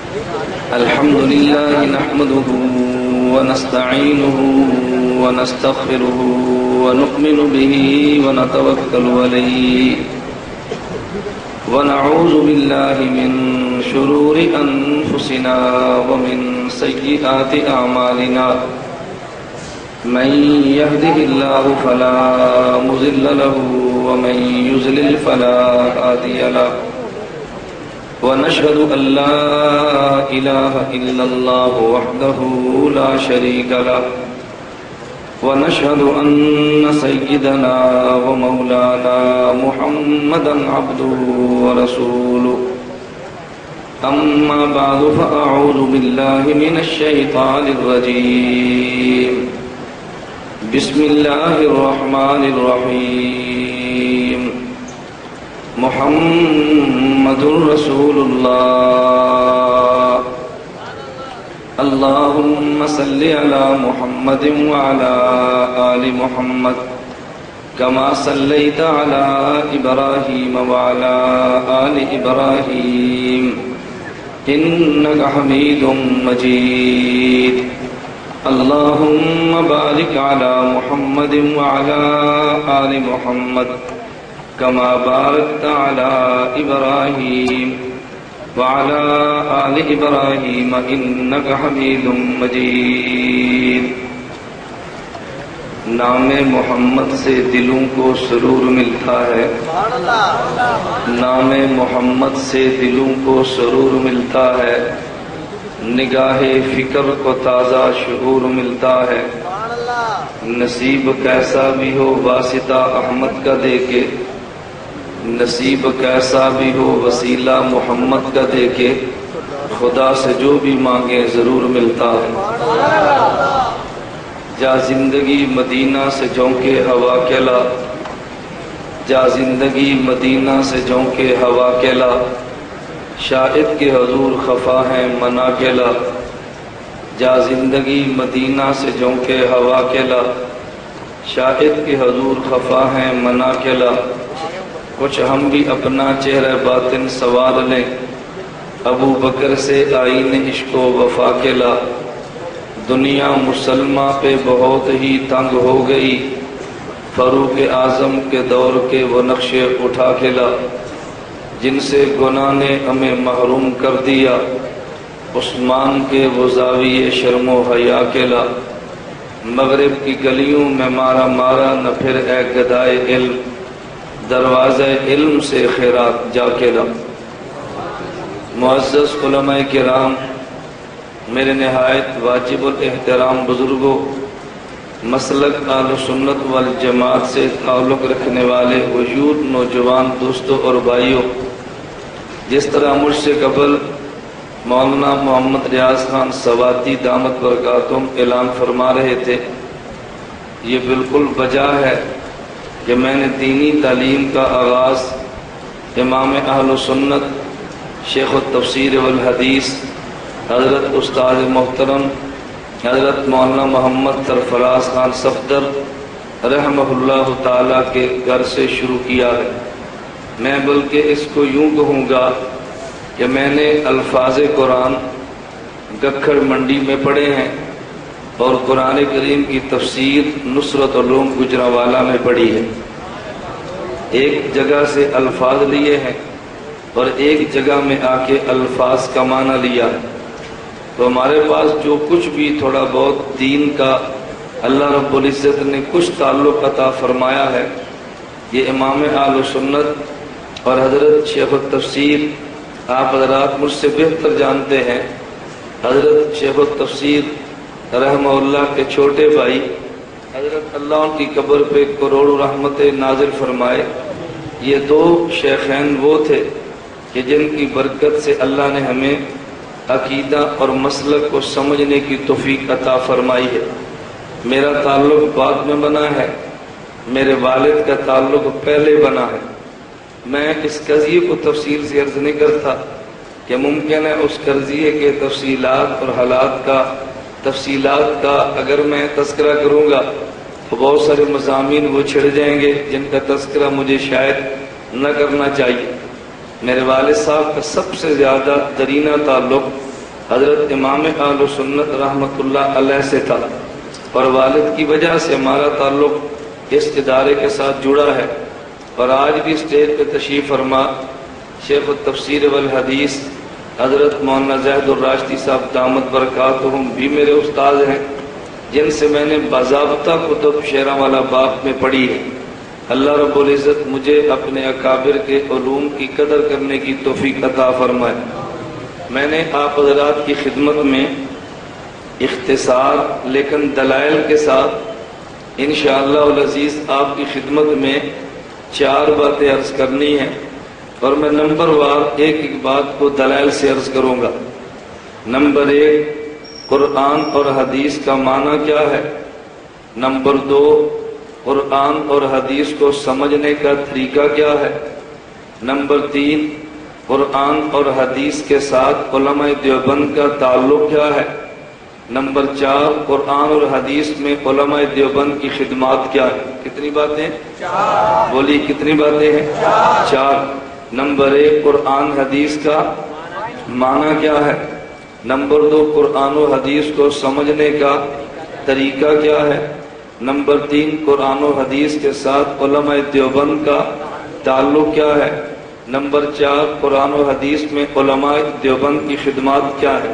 الحمد لله نحمده ونستعينه ونستغفره ونؤمن به ونتوكل عليه ونعوذ بالله من شرور أنفسنا ومن سيئات أعمالنا من يهده الله فلا مضل له ومن يضلل فلا هادي له ونشهد أن لا إله إلا الله وحده لا شريك له ونشهد أن سيدنا ومولانا محمدا عبده ورسوله أما بعد فأعوذ بالله من الشيطان الرجيم بسم الله الرحمن الرحيم محمد رسول الله اللهم صل على محمد وعلى آل محمد كما صليت على إبراهيم وعلى آل إبراهيم إنك حميد مجيد اللهم بارك على محمد وعلى آل محمد كما باركت على إبراهيم وعلى آل إبراهيم إنك حميد مجيد نام محمد سے دلوں کو سرور ملتا ہے نام محمد سے دلوں کو سرور ملتا ہے نگاہ فکر کو تازہ شعور ملتا ہے نصیب کیسا بھی ہو واسطہ احمد کا دے کے نصیب کیسا بھی ہو وسیلہ محمد کا دے کے خدا سے جو بھی مانگے ضرور ملتا ہے جا زندگی مدینہ سے جونکے ہوا کیلا جا زندگی مدینہ سے جونکے ہوا کیلا شاہد کے حضور خفا ہیں منا کیلا جا زندگی مدینہ سے جونکے ہوا کیلا شاہد کے حضور خفا ہیں منا کیلا کچھ ہم بھی اپنا چہرہ باطن سوار لیں ابو بکر سے آئین عشق و وفا کیلا دنیا مسلمہ پہ بہت ہی تنگ ہو گئی فاروق اعظم کے دور کے وہ نقشے اٹھا کھلا جن سے گناہ نے ہمیں محروم کر دیا عثمان کے وہ زاویے شرم و حیا کھلا مغرب کی گلیوں میں مارا مارا نہ پھر اے گدائے علم دروازہ علم سے خیرات جا کے لا معزز علماء کرام میرے نہایت واجب الاحترام بزرگوں مسلک اہل سنت والجماعت سے تعلق رکھنے والے وجود نوجوان دوستوں اور بھائیوں جس طرح مجھ سے قبل مولانا محمد ریاض خان سواتی دامت برکاتہم اعلان فرما رہے تھے یہ بالکل بجا ہے کہ میں نے دینی تعلیم کا آغاز امام اہل سنت شیخ التفسیر والحدیث حضرت استاد محترم حضرت مولانا محمد سرفراز خان صفدر رحمہ اللہ تعالیٰ کے گھر سے شروع کیا ہے میں بلکہ اس کو یوں کہوں گا کہ میں نے الفاظ قرآن گکھڑ منڈی میں پڑھے ہیں اور قرآن کریم کی تفسیر نصرت علوم گجرانوالہ میں پڑھی ہے ایک جگہ سے الفاظ لیے ہیں اور ایک جگہ میں آ کے الفاظ کا معنی لیا ہے تو ہمارے پاس جو کچھ بھی تھوڑا بہت دین کا اللہ رب العزت نے کچھ تعلق عطا فرمایا ہے یہ امام اہل سنت اور حضرت شیخ التفسیر آپ حضرات مجھ سے بہتر جانتے ہیں حضرت شیخ التفسیر رحمہ اللہ کے چھوٹے بھائی حضرت اللہ ان کی قبر پہ کروڑ رحمت نازل فرمائے یہ دو شیخین وہ تھے کہ جن کی برکت سے اللہ نے ہمیں عقیدہ اور مسلک کو سمجھنے کی توفیق عطا فرمائی ہے میرا تعلق بعد میں بنا ہے میرے والد کا تعلق پہلے بنا ہے میں اس قضیے کو تفصیل سے عرض نہیں کرتا کہ ممکن ہے اس قضیے کے تفصیلات اور حالات کا تفصیلات کا اگر میں تذکرہ کروں گا تو بہت سارے مضامین وہ چھڑ جائیں گے جن کا تذکرہ مجھے شاید نہ کرنا چاہیے۔ میرے والد صاحب کا سب سے زیادہ درینہ تعلق حضرت امام اہل سنت رحمۃ اللہ علیہ سے تھا، اور والد کی وجہ سے ہمارا تعلق اس ادارے کے ساتھ جڑا ہے، اور آج بھی اسٹیج پہ تشریف فرما شیخ التفسیر والحدیث حضرت مولانا زید الراشدی صاحب دامت برکاتہم بھی میرے استاد ہیں، جن سے میں نے باضابطہ کتب شیراں والا باغ میں پڑھی ہے۔ اللہ رب العزت مجھے اپنے اکابر کے علوم کی قدر کرنے کی توفیق عطا فرمائے۔ میں نے آپ حضرات کی خدمت میں اختصار لیکن دلائل کے ساتھ انشاءاللہ العزیز آپ کی خدمت میں 4 باتیں عرض کرنی ہیں، اور میں نمبر وار ایک ایک بات کو دلائل سے عرض کروں گا۔ نمبر 1، قرآن اور حدیث کا معنی کیا ہے؟ نمبر 2، قرآن اور حدیث کو سمجھنے کا طریقہ کیا ہے؟ نمبر 3، قرآن اور حدیث کے ساتھ علماء دیوبند کا تعلق کیا ہے؟ نمبر 4، قرآن اور حدیث میں علماء دیوبند کی خدمات کیا ہے؟ کتنی باتیں؟ 4۔ بولی کتنی باتیں ہیں؟ 4۔ نمبر 1، قرآن حدیث کا معنی کیا ہے؟ نمبر 2، قرآن و حدیث کو سمجھنے کا طریقہ کیا ہے؟ نمبر 3، قرآن و حدیث کے ساتھ علماء دیوبند کا تعلق کیا ہے؟ نمبر 4، قرآن و حدیث میں علماء دیوبند کی خدمات کیا ہے؟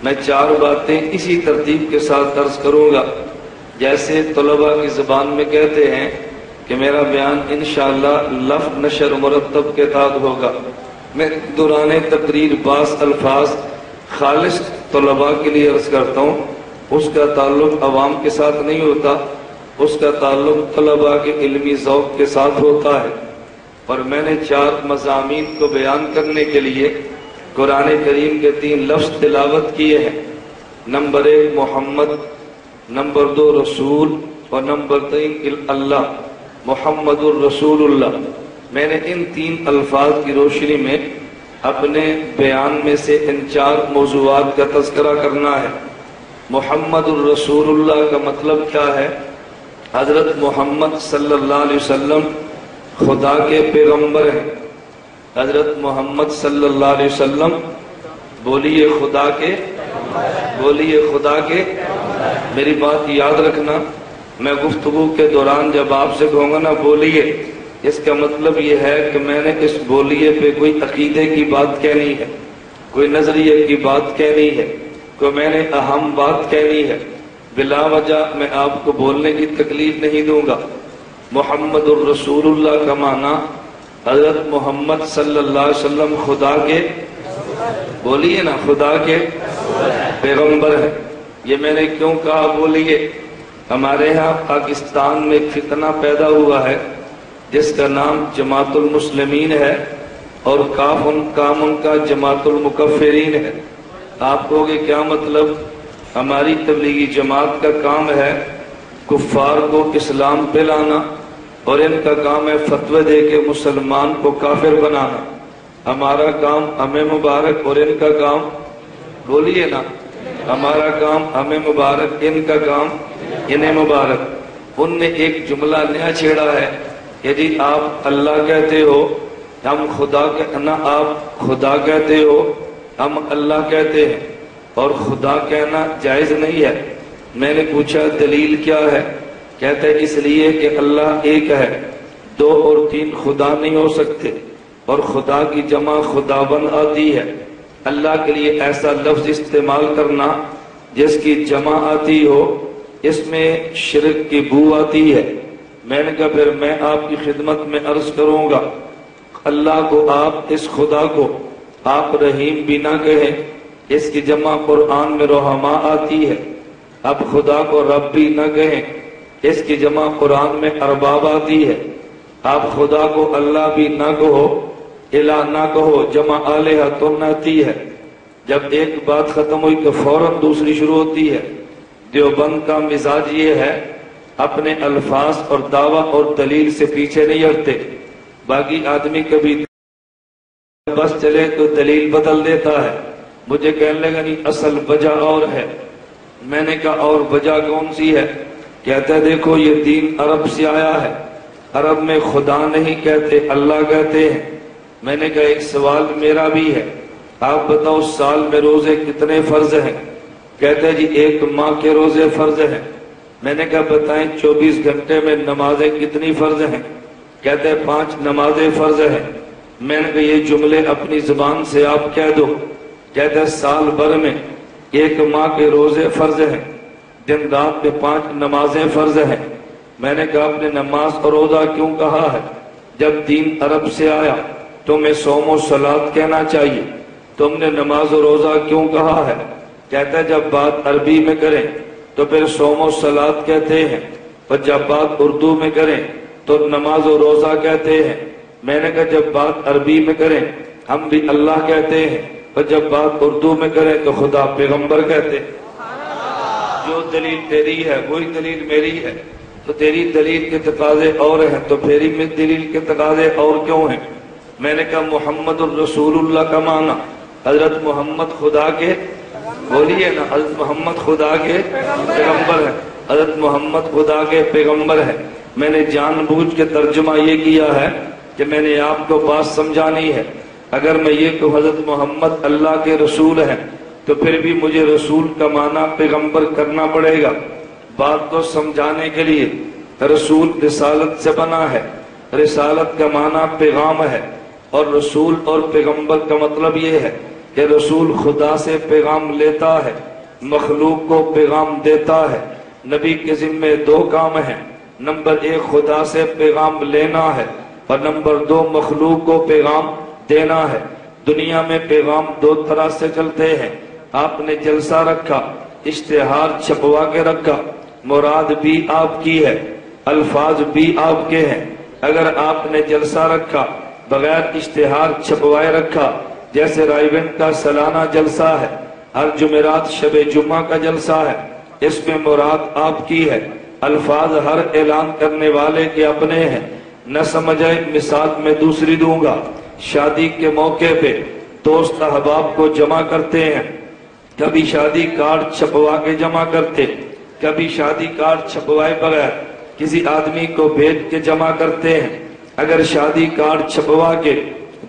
میں 4 باتیں اسی ترتیب کے ساتھ عرض کروں گا، جیسے طلباء کی زبان میں کہتے ہیں کہ میرا بیان انشاءاللہ لفظ نشر مرتب کے تحت ہوگا۔ میں دوران تقریر بعض الفاظ خالص طلباء کے لیے عرض کرتا ہوں، اس کا تعلق عوام کے ساتھ نہیں ہوتا، اس کا تعلق طلباء کے علمی ذوق کے ساتھ ہوتا ہے۔ اور میں نے 4 مضامین کو بیان کرنے کے لیے قرآن کریم کے 3 لفظ تلاوت کیے ہیں۔ نمبر 1 محمد، نمبر 2 رسول، اور نمبر 3 اللہ، محمد الرسول اللہ۔ میں نے ان 3 الفاظ کی روشنی میں اپنے بیان میں سے ان 4 موضوعات کا تذکرہ کرنا ہے۔ محمد الرسول اللہ کا مطلب کیا ہے؟ حضرت محمد صلی اللہ علیہ وسلم خدا کے پیغمبر ہیں۔ حضرت محمد صلی اللہ علیہ وسلم بولیے خدا کے، بولیے خدا کے۔ میری بات یاد رکھنا، میں گفتگو کے دوران جب آپ سے کہوں گا نا بولیے، اس کا مطلب یہ ہے کہ میں نے اس بولیے پہ کوئی عقیدے کی بات کہنی ہے، کوئی نظریے کی بات کہنی ہے، کوئی میں نے اہم بات کہنی ہے۔ بلا وجہ میں آپ کو بولنے کی تکلیف نہیں دوں گا۔ محمد الرسول اللہ کا معنی حضرت محمد صلی اللہ علیہ وسلم خدا کے، بولیے نا خدا کے پیغمبر ہیں۔ یہ میں نے کیوں کہا بولیے؟ ہمارے ہاں پاکستان میں ایک فتنہ پیدا ہوا ہے جس کا نام جماعت المسلمین ہے، اور کام ان کا جماعت المکفرین ہے۔ آپ کہو گے کیا مطلب؟ ہماری تبلیغی جماعت کا کام ہے کفار کو اسلام پہ لانا، اور ان کا کام ہے فتوے دے کے مسلمان کو کافر بنانا۔ ہمارا کام ہمیں مبارک، اور ان کا کام، بولیے نا، ہمارا کام ہمیں مبارک، ان کا کام انہیں مبارک۔ ان نے ایک جملہ نیا چھیڑا ہے کہ جی آپ اللہ کہتے ہو، ہم خدا نہ آپ خدا کہتے ہو، ہم اللہ کہتے ہیں، اور خدا کہنا جائز نہیں ہے۔ میں نے پوچھا دلیل کیا ہے؟ کہتے ہیں اس لیے کہ اللہ ایک ہے، 2 اور 3 خدا نہیں ہو سکتے، اور خدا کی جمع خداوند آتی ہے۔ اللہ کے لیے ایسا لفظ استعمال کرنا جس کی جمع آتی ہو، اس میں شرک کی بو آتی ہے۔ میں نے کہا پھر میں آپ کی خدمت میں عرض کروں گا، اللہ کو آپ، اس خدا کو آپ رحیم بھی نہ کہیں، اس کی جمع قرآن میں رحماء آتی ہے۔ اب خدا کو رب بھی نہ کہیں، اس کی جمع قرآن میں ارباب آتی ہے۔ آپ خدا کو اللہ بھی نہ کہو، الہ نہ کہو، جمع آلہۃ آتی ہے۔ جب ایک بات ختم ہوئی کہ فوراً دوسری شروع ہوتی ہے۔ دیوبند کا مزاج یہ ہے، اپنے الفاظ اور دعویٰ اور دلیل سے پیچھے نہیں ہٹتے۔ باقی آدمی کبھی بس چلے تو دلیل بدل دیتا ہے، مجھے کہنے لگا نہیں اصل وجہ اور ہے۔ میں نے کہا اور وجہ کون سی ہے؟ کہتا ہے دیکھو یہ دین عرب سے آیا ہے، عرب میں خدا نہیں کہتے اللہ کہتے ہیں۔ میں نے کہا ایک سوال میرا بھی ہے، آپ بتاؤ سال میں روزے کتنے فرض ہیں؟ کہتے ہیں جی 1 ماہ کے روزے فرض ہیں۔ میں نے کہا بتائیں 24 گھنٹے میں نمازیں کتنی فرض ہیں؟ کہتے ہیں 5 نمازیں فرض ہیں۔ میں نے کہا یہ جملے اپنی زبان سے آپ کہہ دو۔ کہتے ہیں سال بھر میں 1 ماہ کے روزے فرض ہیں، دن رات میں 5 نمازیں فرض ہیں۔ میں نے کہا آپ نے نماز اور روزہ کیوں کہا ہے؟ جب دین عرب سے آیا تمہیں صوم و صلات کہنا چاہیے، تم نے نماز و روزہ کیوں کہا ہے؟ کہتا ہے جب بات عربی میں کریں تو پھر صوم و صلات کہتے ہیں، اور جب بات اردو میں کریں تو نماز و روزہ کہتے ہیں۔ میں نے کہا جب بات عربی میں کریں ہم بھی اللہ کہتے ہیں، اور جب بات اردو میں کریں تو خدا پیغمبر کہتے ہیں۔ جو دلیل تیری ہے وہی دلیل میری ہے، تو تیری دلیل کے تقاضے اور ہیں تو میری دلیل کے تقاضے اور کیوں ہیں؟ میں نے کہا محمد الرسول اللہ کا معنی حضرت محمد خدا کے، بولیے نا، حضرت محمد خدا کے پیغمبر ہیں، حضرت محمد خدا کے پیغمبر ہیں۔ میں نے جان بوجھ کے ترجمہ یہ کیا ہے کہ میں نے آپ کو بات سمجھانی ہے۔ اگر میں یہ کہ حضرت محمد اللہ کے رسول ہیں تو پھر بھی مجھے رسول کا معنی پیغمبر کرنا پڑے گا۔ بات کو سمجھانے کے لیے رسول رسالت سے بنا ہے، رسالت کا معنی پیغام ہے، اور رسول اور پیغمبر کا مطلب یہ ہے کہ رسول خدا سے پیغام لیتا ہے، مخلوق کو پیغام دیتا ہے۔ نبی کے ذمے 2 کام ہیں، نمبر 1 خدا سے پیغام لینا ہے، اور نمبر 2 مخلوق کو پیغام دینا ہے۔ دنیا میں پیغام 2 طرح سے چلتے ہیں۔ آپ نے جلسہ رکھا، اشتہار چھپوا کے رکھا، مراد بھی آپ کی ہے، الفاظ بھی آپ کے ہیں۔ اگر آپ نے جلسہ رکھا بغیر اشتہار چھپوائے رکھا، جیسے رائیونٹ کا سالانہ جلسہ ہے، ہر جمعرات شب جمعہ کا جلسہ ہے، اس میں مراد آپ کی ہے، الفاظ ہر اعلان کرنے والے کے اپنے ہیں۔ نہ سمجھے مثال میں دوسری دوں گا، شادی کے موقع پہ دوست احباب کو جمع کرتے ہیں، کبھی شادی کارڈ چھپوا کے جمع کرتے، کبھی شادی کارڈ چھپوائے بغیر کسی آدمی کو بھیج کے جمع کرتے ہیں۔ اگر شادی کارڈ چھپوا کے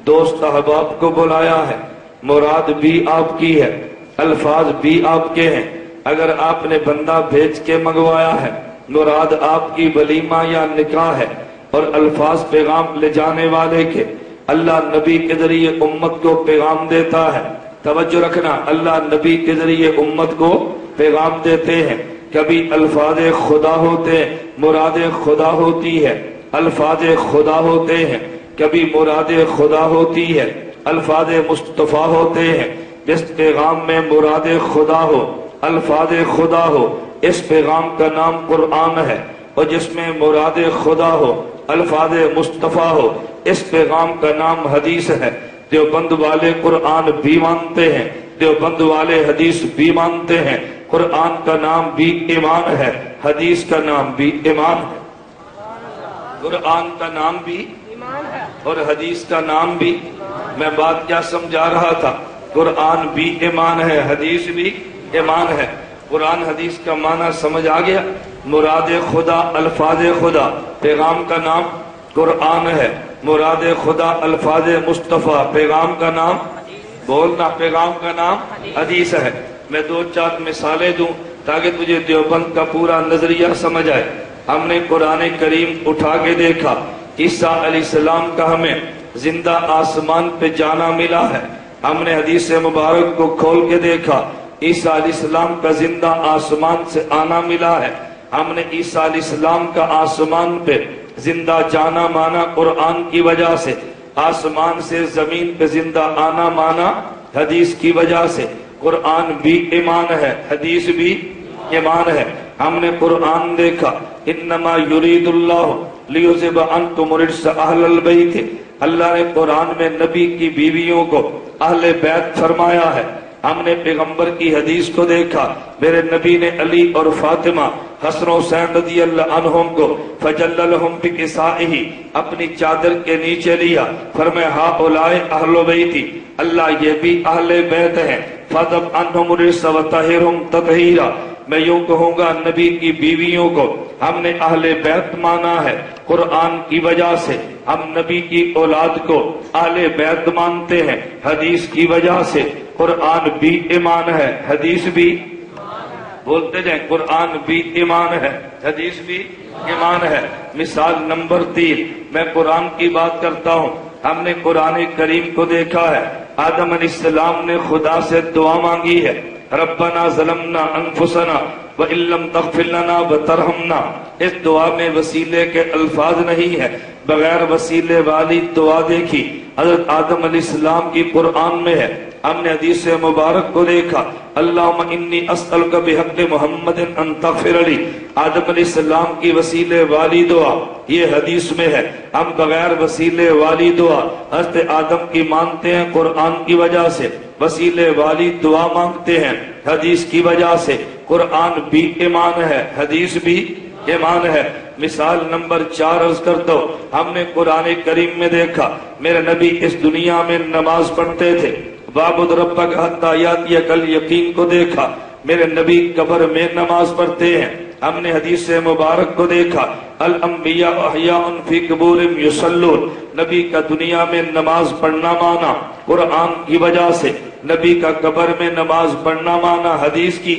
دوست احباب کو بلایا ہے، مراد بھی آپ کی ہے، الفاظ بھی آپ کے ہیں۔ اگر آپ نے بندہ بھیج کے منگوایا ہے، مراد آپ کی ولیمہ یا نکاح ہے، اور الفاظ پیغام لے جانے والے کے۔ اللہ نبی کے ذریعے امت کو پیغام دیتا ہے، توجہ رکھنا، اللہ نبی کے ذریعے امت کو پیغام دیتے ہیں۔ کبھی الفاظ خدا ہوتے ہیں، مراد خدا ہوتی ہے، الفاظ خدا ہوتے ہیں، کبھی مراد خدا ہوتی ہے، الفاظ مصطفیٰ ہوتے ہیں۔ جس پیغام میں مراد خدا ہو، الفاظ خدا ہو، اس پیغام کا نام قرآن ہے، اور جس میں مراد خدا ہو، الفاظ مصطفیٰ ہو، اس پیغام کا نام حدیث ہے۔ دیوبند والے قرآن بھی مانتے ہیں، دیوبند والے حدیث بھی مانتے ہیں۔ قرآن کا نام بھی ایمان ہے، حدیث کا نام بھی ایمان ہے۔ قرآن کا نام بھی اور حدیث کا نام بھی۔ میں بات کیا سمجھا رہا تھا؟ قرآن بھی ایمان ہے، حدیث بھی ایمان ہے۔ قرآن حدیث کا معنی سمجھ آ گیا؟ مراد خدا، الفاظ خدا، پیغام کا نام قرآن ہے۔ مراد خدا، الفاظ مصطفیٰ، پیغام کا نام، بولنا، پیغام کا نام حدیث ہے۔ میں 2-4 مثالیں دوں تاکہ تجھے دیوبند کا پورا نظریہ سمجھ آئے۔ ہم نے قرآن کریم اٹھا کے دیکھا، عیسیٰ علیہ السلام کا ہمیں زندہ آسمان پہ جانا ملا ہے۔ ہم نے حدیث مبارک کو کھول کے دیکھا، عیسیٰ علیہ السلام کا زندہ آسمان سے آنا ملا ہے۔ ہم نے عیسیٰ علیہ السلام کا آسمان پہ زندہ جانا مانا قرآن کی وجہ سے، آسمان سے زمین پہ زندہ آنا مانا حدیث کی وجہ سے۔ قرآن بھی ایمان ہے، حدیث بھی ایمان ہے۔ ہم نے قرآن دیکھا، انما یرید اللہ لیذہب عنکم الرجس اہل البیت، اللہ نے قرآن میں نبی کی بیویوں کو اہل بیت فرمایا ہے۔ ہم نے پیغمبر کی حدیث کو دیکھا، میرے نبی نے علی اور فاطمہ، حسن و حسین رضی اللہ عنہم کو فجللہم بکسائہ، اپنی چادر کے نیچے لیا، فرمایا ہؤلاء اہل بیتی، اللہ یہ بھی اہل بیت ہیں، فاذہب عنہم الرجس وطہرہم تطہیرا۔ میں یوں کہوں گا نبی کی بیویوں کو ہم نے اہل بیت مانا ہے قرآن کی وجہ سے، ہم نبی کی اولاد کو اہل بیت مانتے ہیں حدیث کی وجہ سے، قرآن بھی ایمان ہے حدیث بھی، بولتے جائیں قرآن بھی ایمان ہے حدیث بھی ایمان ہے۔ مثال نمبر 3 میں قرآن کی بات کرتا ہوں۔ ہم نے قرآن کریم کو دیکھا ہے، آدم علیہ السلام نے خدا سے دعا مانگی ہے، ربنا ظلمنا انفسنا وَإِن لَّمْ تَغْفِرْ لَنَا وَتَرْحَمْنَا۔ اس دعا میں وسیلے کے الفاظ نہیں ہے، بغیر وسیلے والی دعا دیکھی حضرت آدم علیہ السلام کی قرآن میں ہے۔ ہم نے حدیث مبارک کو دیکھا، اللہم انی اسألک بحق محمد ان تغفر لی، آدم علیہ السلام کی وسیلے والی دعا یہ حدیث میں ہے۔ ہم بغیر وسیلے والی دعا حضرت آدم کی مانتے ہیں قرآن کی وجہ سے، وسیلے والی دعا مانگتے ہیں حدیث کی وجہ سے۔ قرآن بھی ایمان ہے حدیث بھی ایمان ہے۔ مثال نمبر 4 عرض کرتا ہوں، ہم نے قرآن کریم میں دیکھا میرے نبی اس دنیا میں نماز پڑھتے تھے، وَاعْبُدْ رَبَّكَ حَتَّىٰ يَأْتِيَكَ الْيَقِينُ کو دیکھا، میرے نبی قبر میں نماز پڑھتے ہیں۔ ہم نے حدیث مبارک کو دیکھا، الانبیاء احیاء فی قبورہم یصلون، نبی کا دنیا میں نماز پڑھنا مانا قرآن کی وجہ سے، نبی کا قبر میں نماز پڑھنا مانا حدیث کی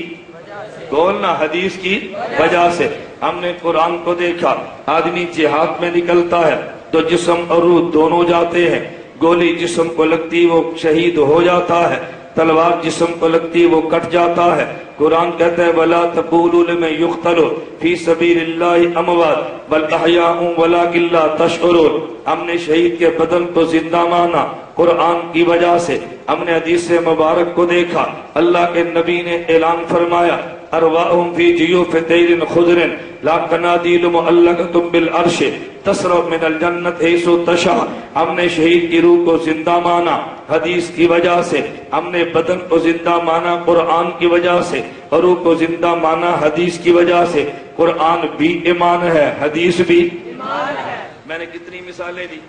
بولنا حدیث کی وجہ سے۔ ہم نے قرآن کو دیکھا، آدمی جہاد میں نکلتا ہے تو جسم اور روح دونوں جاتے ہیں، گولی جسم کو لگتی وہ شہید ہو جاتا ہے، تلوار جسم کو لگتی وہ کٹ جاتا ہے۔ قرآن کہتا ہے وَلَا تَقُولُوا لِمَن يُقْتَلُ فِي سَبِيلِ اللَّهِ أَمْوَاتٌ بَلْ أَحْيَاءٌ وَلَٰكِن لَّا تَشْعُرُونَ۔ ہم نے شہید کے بدن کو زندہ مانا قرآن کی وجہ سے۔ ہم نے حدیث مبارک کو دیکھا، اللہ کے نبی نے اعلان فرمایا ارواحهم فی جیوف طیر خضر لا قنادیل معلقۃ بالعرش تسرع من الجنت حیث تشاء۔ ہم نے شہید کی روح کو زندہ مانا حدیث کی وجہ سے، ہم نے بدن کو زندہ مانا قرآن کی وجہ سے، اور روح کو زندہ مانا حدیث کی وجہ سے۔ قرآن بھی ایمان ہے حدیث بھی ایمان ہے۔ میں نے کتنی مثالیں دی؟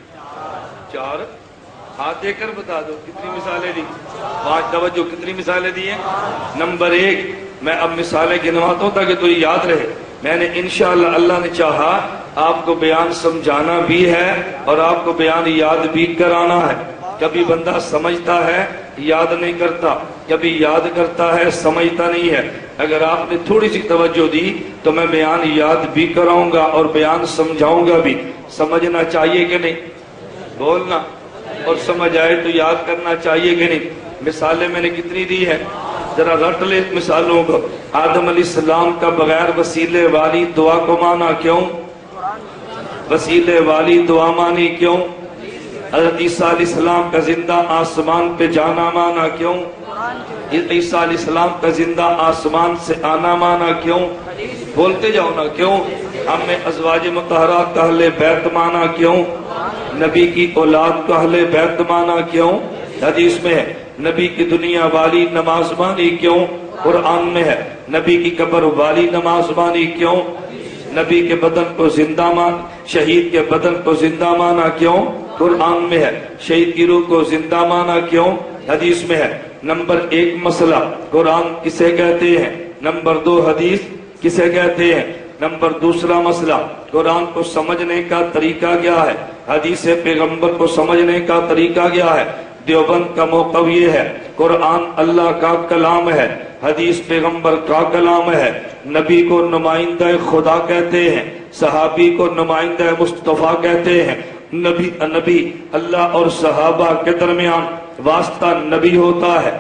4۔ ہاتھ دے کر بتا دو کتنی مثالیں دی؟ 5۔ توجہ کتنی مثالیں دی ہیں؟ نمبر 1 میں اب مثالیں گنواتا ہوں تاکہ تو یہ یاد رہے۔ میں نے انشاءاللہ اللہ نے چاہا آپ کو بیان سمجھانا بھی ہے اور آپ کو بیان یاد بھی کرانا ہے۔ کبھی بندہ سمجھتا ہے یاد نہیں کرتا، کبھی یاد کرتا ہے سمجھتا نہیں ہے۔ اگر آپ نے تھوڑی سی توجہ دی تو میں بیان یاد بھی کراؤں گا اور بیان سمجھاؤں گا بھی۔ سمجھنا چاہیے کہ نہیں؟ بولنا، اور سمجھ آئے تو یاد کرنا چاہیے کہ نہیں؟ مثالیں میں نے کتنی دی ہے؟ ذرا رٹ لے مثالوں کو۔ آدم علیہ السلام کا بغیر وسیلے والی دعا کو مانا کیوں؟ وسیلے والی دعا مانی کیوں؟ حضرت عیسیٰ علیہ السلام کا زندہ آسمان پہ جانا مانا کیوں؟ عیسیٰ علیہ السلام کا زندہ آسمان سے آنا مانا کیوں؟ بولتے جاؤ نا کیوں؟ ہم نے ازواج مطہرات کا اہل بیت مانا کیوں؟ نبی کی اولاد کو اہل بیت مانا کیوں؟ حدیث میں ہے۔ نبی کی دنیا والی نماز مانی کیوں؟ قرآن میں ہے۔ نبی کی قبر والی نماز مانی کیوں؟ نبی کے بدن کو زندہ مان، شہید کے بدن کو زندہ مانا کیوں؟ قرآن میں ہے۔ شہید کی روح کو زندہ مانا کیوں؟ حدیث میں ہے۔ نمبر 1 مسئلہ قرآن کسے کہتے ہیں؟ نمبر 2 حدیث کسے کہتے ہیں؟ نمبر 2 مسئلہ قرآن کو سمجھنے کا طریقہ کیا ہے؟ حدیث پیغمبر کو سمجھنے کا طریقہ کیا ہے؟ دیوبند کا موقف یہ ہے، قرآن اللہ کا کلام ہے، حدیث پیغمبر کا کلام ہے۔ نبی کو نمائندہ خدا کہتے ہیں، صحابی کو نمائندہ مصطفیٰ کہتے ہیں۔ نبی اللہ اور صحابہ کے درمیان واسطہ نبی ہوتا ہے،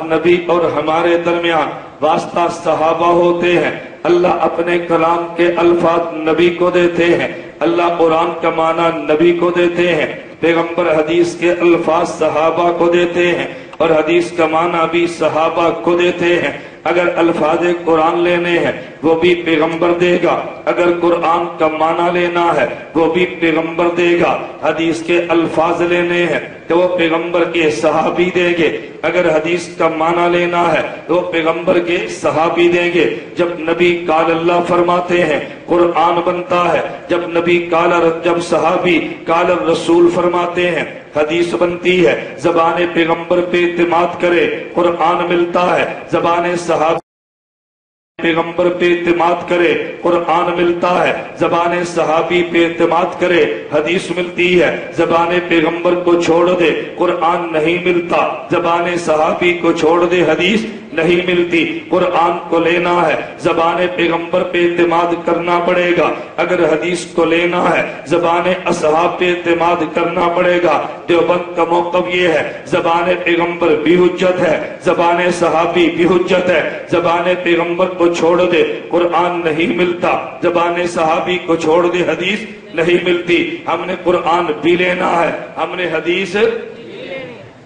نبی اور ہمارے درمیان واسطہ صحابہ ہوتے ہیں۔ اللہ اپنے کلام کے الفاظ نبی کو دیتے ہیں، اللہ قرآن کا معنی نبی کو دیتے ہیں، پیغمبر حدیث کے الفاظ صحابہ کو دیتے ہیں اور حدیث کا معنی بھی صحابہ کو دیتے ہیں۔ اگر الفاظ قرآن لینے ہیں وہ بھی پیغمبر دے گا، اگر قرآن کا معنی لینا ہے وہ بھی پیغمبر دے گا، حدیث کے الفاظ لینے ہیں تو وہ پیغمبر کے صحابی دیں گے، اگر حدیث کا معنی لینا ہے تو وہ پیغمبر کے صحابی دیں گے۔ جب نبی قال اللہ فرماتے ہیں قرآن بنتا ہے، جب صحابی قال الرسول فرماتے ہیں حدیث بنتی ہے۔ زبان پیغمبر پہ اعتماد کرے قرآن ملتا ہے، زبان صحابی پیغمبر پہ اعتماد کرے قرآن ملتا ہے، زبان صحابی پہ اعتماد کرے حدیث ملتی ہے، زبان پیغمبر کو چھوڑ دے قرآن نہیں ملتا، زبان صحابی کو چھوڑ دے حدیث نہیں ملتی۔ قرآن کو لینا ہے زبان پیغمبر پہ اعتماد کرنا پڑے گا، اگر حدیث کو لینا ہے زبان اصحاب پہ اعتماد کرنا پڑے گا۔ دیوبند کا موقف یہ ہے زبان پیغمبر بھی حجت ہے، زبان صحابی بھی حجت ہے، زبان پیغمبر کو چھوڑ دے قرآن نہیں ملتا، زبان صحابی کو چھوڑ دے حدیث نہیں ملتی۔ ہم نے قرآن بھی لینا ہے، ہم نے حدیث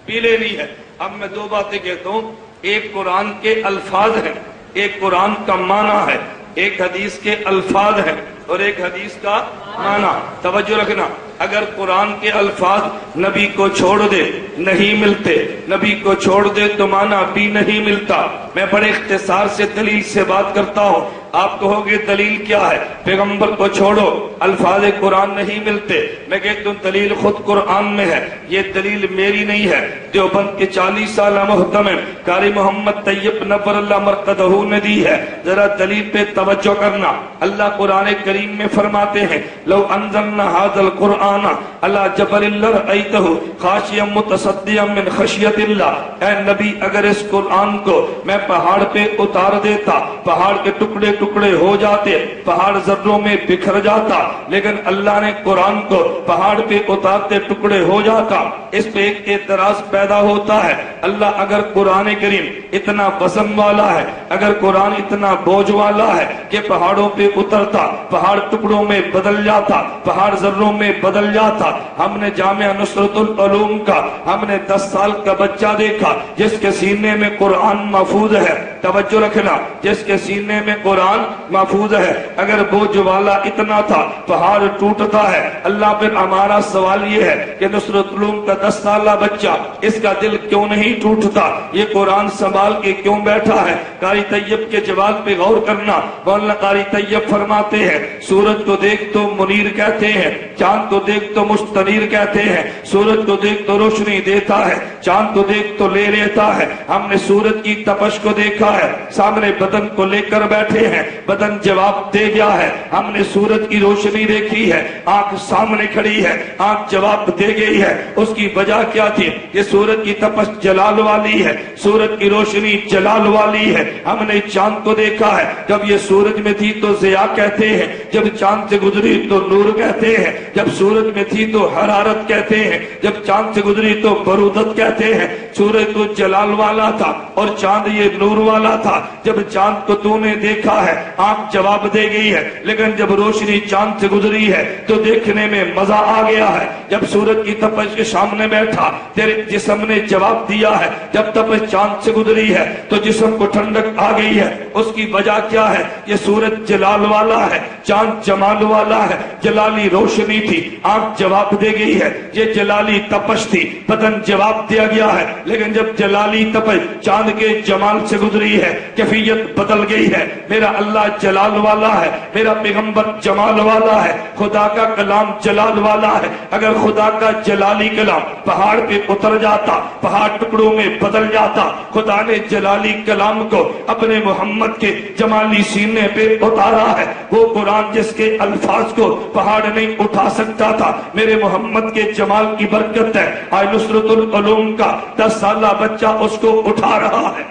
بھی لینی ہے۔ اب میں دو باتیں کہتا ہوں، ایک قرآن کے الفاظ ہیں، ایک قرآن کا معنی ہے، ایک حدیث کے الفاظ ہیں اور ایک حدیث کا معنی۔ توجہ رکھنا، اگر قرآن کے الفاظ نبی کو چھوڑ دے نہیں ملتے، نبی کو چھوڑ دے تو معنی بھی نہیں ملتا۔ میں بڑے اختصار سے دلیل سے بات کرتا ہوں، آپ کہو گے دلیل کیا ہے؟ پیغمبر کو چھوڑو الفاظ قرآن نہیں ملتے، میں کہتا ہوں دلیل خود قرآن میں ہے، یہ دلیل میری نہیں ہے۔ دیوبند کے 40 سالہ محتمم قاری محمد طیب نور اللہ مرقدہ نے دی ہے، ذرا دلیل پہ توجہ کرنا۔ اللہ قرآن کریم میں فرماتے ہیں لو انزلنا هذا القرآن على جبل لرأيته خاشعا متصدعا من خشیت اللہ۔ اے نبی اگر اس قرآن کو میں پہاڑ پہ اتار دیتا، پہاڑ کے ٹکڑے ٹکڑے ہو جاتے، پہاڑ ذروں میں بکھر جاتا، لیکن اللہ نے قرآن کو پہاڑ پہ اتارتے ٹکڑے ہو جاتا۔ اس پہ ایک اعتراض پیدا ہوتا ہے، اللہ اگر قرآن کریم اتنا وزن والا ہے، اگر قرآن اتنا بوجھ والا ہے کہ پہاڑوں پہ اترتا، پہاڑ ٹکڑوں میں بدل جاتا، پہاڑ ذروں میں بدل جاتا۔ ہم نے جامعہ نصرت العلوم کا ہم نے 10 سال کا بچہ دیکھا جس کے سینے میں قرآن محفوظ ہے، توجہ رکھنا، جس کے سینے میں قرآن محفوظ ہے، اگر بوجھ والا اتنا تھا پہاڑ ٹوٹتا ہے۔ اللہ پھر ہمارا سوال یہ ہے کہ نصرت العلوم کا 10 سالہ بچہ اس کا دل کیوں نہیں ٹوٹتا، یہ قرآن سنبھال کے کیوں بیٹھا ہے؟ قاری طیب کے جواب پہ غور کرنا۔ مولانا قاری طیب فرماتے ہیں سورج کو دیکھ تو منیر کہتے ہیں، چاند کو دیکھ تو مستنیر کہتے ہیں، سورج کو دیکھ تو روشنی دیتا ہے، چاند کو دیکھ تو لے لیتا ہے۔ ہم نے سورج کی تپش کو دیکھا ہے، سامنے بدن کو لے کر بیٹھے ہیں، بدن جواب دے گیا ہے۔ ہم نے سورج کی روشنی دیکھی ہے، آنکھ سامنے کھڑی ہے، آنکھ جواب دے گئی ہے۔ اس کی وجہ کیا تھی؟ یہ سورج کی تپش جلال والی ہے، سورج کی روشنی جلال والی ہے۔ ہم نے چاند کو دیکھا ہے، جب یہ سورج میں تھی تو ضیاء کہتے ہیں، جب چاند سے گزری تو نور کہتے ہیں، جب سورج میں تھی تو حرارت کہتے ہیں، جب چاند سے گزری تو برودت کہتے ہیں۔ سورج تو جلال والا تھا اور چاند یہ نور والا تھا۔ جب چاند کو تو نے دیکھا ہے آنکھ جواب دے گئی ہے، لیکن جب روشنی چاند سے گزری ہے تو دیکھنے میں مزہ آ گیا ہے۔ جب سورج کی تپش کے سامنے بیٹھا تیرے جسم نے جواب دیا ہے، جب تپش چاند سے گزری ہے تو جسم کو ٹھنڈک آ گئی ہے۔ اس کی وجہ کیا ہے؟ یہ سورج جلال والا ہے، چاند جمال والا ہے، جلالی روشنی تھی، آنکھ جواب دے گئی ہے۔ یہ جلالی تپش تھی، بدن جواب دیا گیا ہے، لیکن جب جلالی تپش چاند کے جمال سے گزری ہے کیفیت بدل گئی ہے۔ میرا اللہ جلال والا ہے، میرا پیغمبر جمال والا ہے، خدا کا کلام جلال والا ہے۔ اگر خدا کا جلالی کلام پہاڑ پہ اتر جاتا، پہاڑ ٹکڑوں میں بدل جاتا، خدا نے جلالی کلام کو اپنے محمد کے جمالی سینے پہ اتارا ہے۔ وہ قرآن جس کے الفاظ کو پہاڑ نہیں اٹھا سکتا تھا، میرے محمد کے جمال کی برکت ہے۔ آج نصرت العلوم کا 10 سالہ بچہ اس کو اٹھا رہا ہے،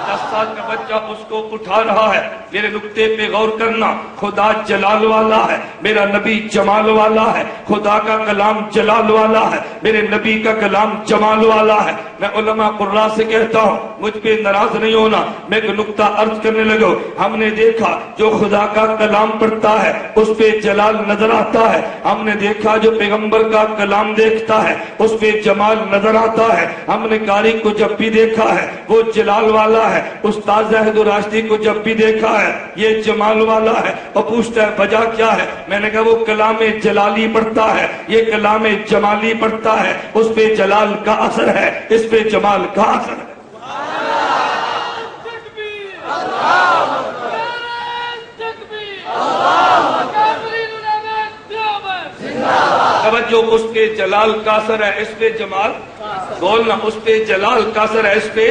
10 سال کا بچہ اس کو اٹھا رہا ہے۔ میرے نقطے پہ غور کرنا، خدا جلال والا ہے، میرا نبی جمال والا ہے، خدا کا کلام جلال والا ہے، میرے نبی کا کلام جمال والا ہے۔ میں علماء قراء سے کہتا ہوں مجھ پہ ناراض نہیں ہونا، میں ایک نقطہ عرض کرنے لگا۔ ہم نے دیکھا جو خدا کا کلام پڑھتا ہے اس پہ جلال نظر آتا ہے، ہم نے دیکھا جو پیغمبر کا کلام دیکھتا ہے اس پہ جمال نظر آتا ہے۔ ہم نے قاری کو جب بھی دیکھا ہے وہ جلال والا ہے، استاد زاہد راشدی کو جب بھی دیکھا ہے یہ جمال والا ہے۔ اور پوچھتا ہے وجہ کیا ہے؟ میں نے کہا وہ کلام جلالی پڑھتا ہے، یہ کلام جمالی پڑھتا ہے، اس پہ جلال کا اثر ہے، اس پہ جمال کا اثر ہے۔ توجہ، اس پہ جلال کا اثر ہے، اس پہ جمال، بولنا، اس پہ جلال کا اثر ہے، اس پہ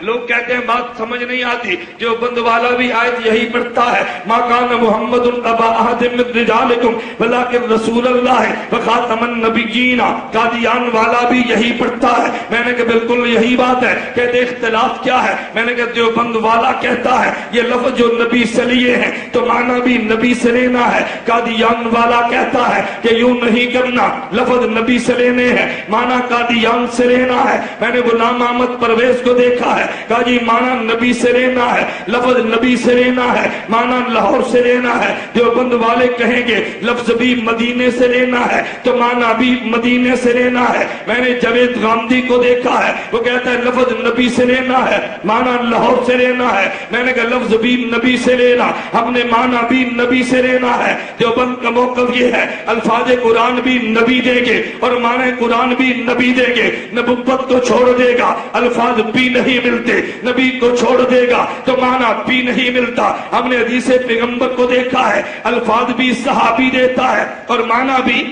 لوگ کہتے ہیں بات سمجھ نہیں آتی، جو بند والا بھی آیت یہی پڑھتا ہے، ما کان محمد ابا احد من رجالکم ولکن رسول اللہ وخاتم النبیین، قادیان والا بھی یہی پڑھتا ہے۔ میں نے کہا بالکل یہی بات ہے۔ کہتے اختلاف کیا ہے؟ میں نے کہا دیوبند والا کہتا ہے یہ لفظ جو نبی سے لیے ہیں تو معنی بھی نبی سے لینا ہے، قادیان والا کہتا ہے کہ یوں نہیں کرنا، لفظ نبی سے لینے ہیں، معنی قادیان سے لینا ہے۔ میں نے غلام احمد پرویز کو دیکھا ہے، کہا جی معنی نبی سے لینا ہے، لفظ نبی سے لینا ہے، معنی لاہور سے لینا ہے۔ دیوبند والے کہیں گے لفظ بھی مدینے سے لینا ہے تو معنی بھی مدینے سے لینا ہے۔ میں نے جاوید غامدی کو دیکھا ہے، وہ کہتا ہے لفظ نبی سے لینا ہے، معنی لاہور سے لینا ہے۔ میں نے کہا لفظ بھی نبی سے لینا، ہم نے معنی بھی نبی سے لینا ہے۔ دیوبند کا موقف یہ ہے الفاظ قرآن بھی نبی دیں گے اور معنی قرآن بھی نبی دیں گے، نبوت کو چھوڑ دے گا الفاظ بھی نہیں ملتے، نبی کو چھوڑ دے گا تو معنی بھی نہیں ملتا۔ ہم نے حدیث پیغمبر کو دیکھا ہے الفاظ بھی صحابی دیتا ہے اور معنی بھی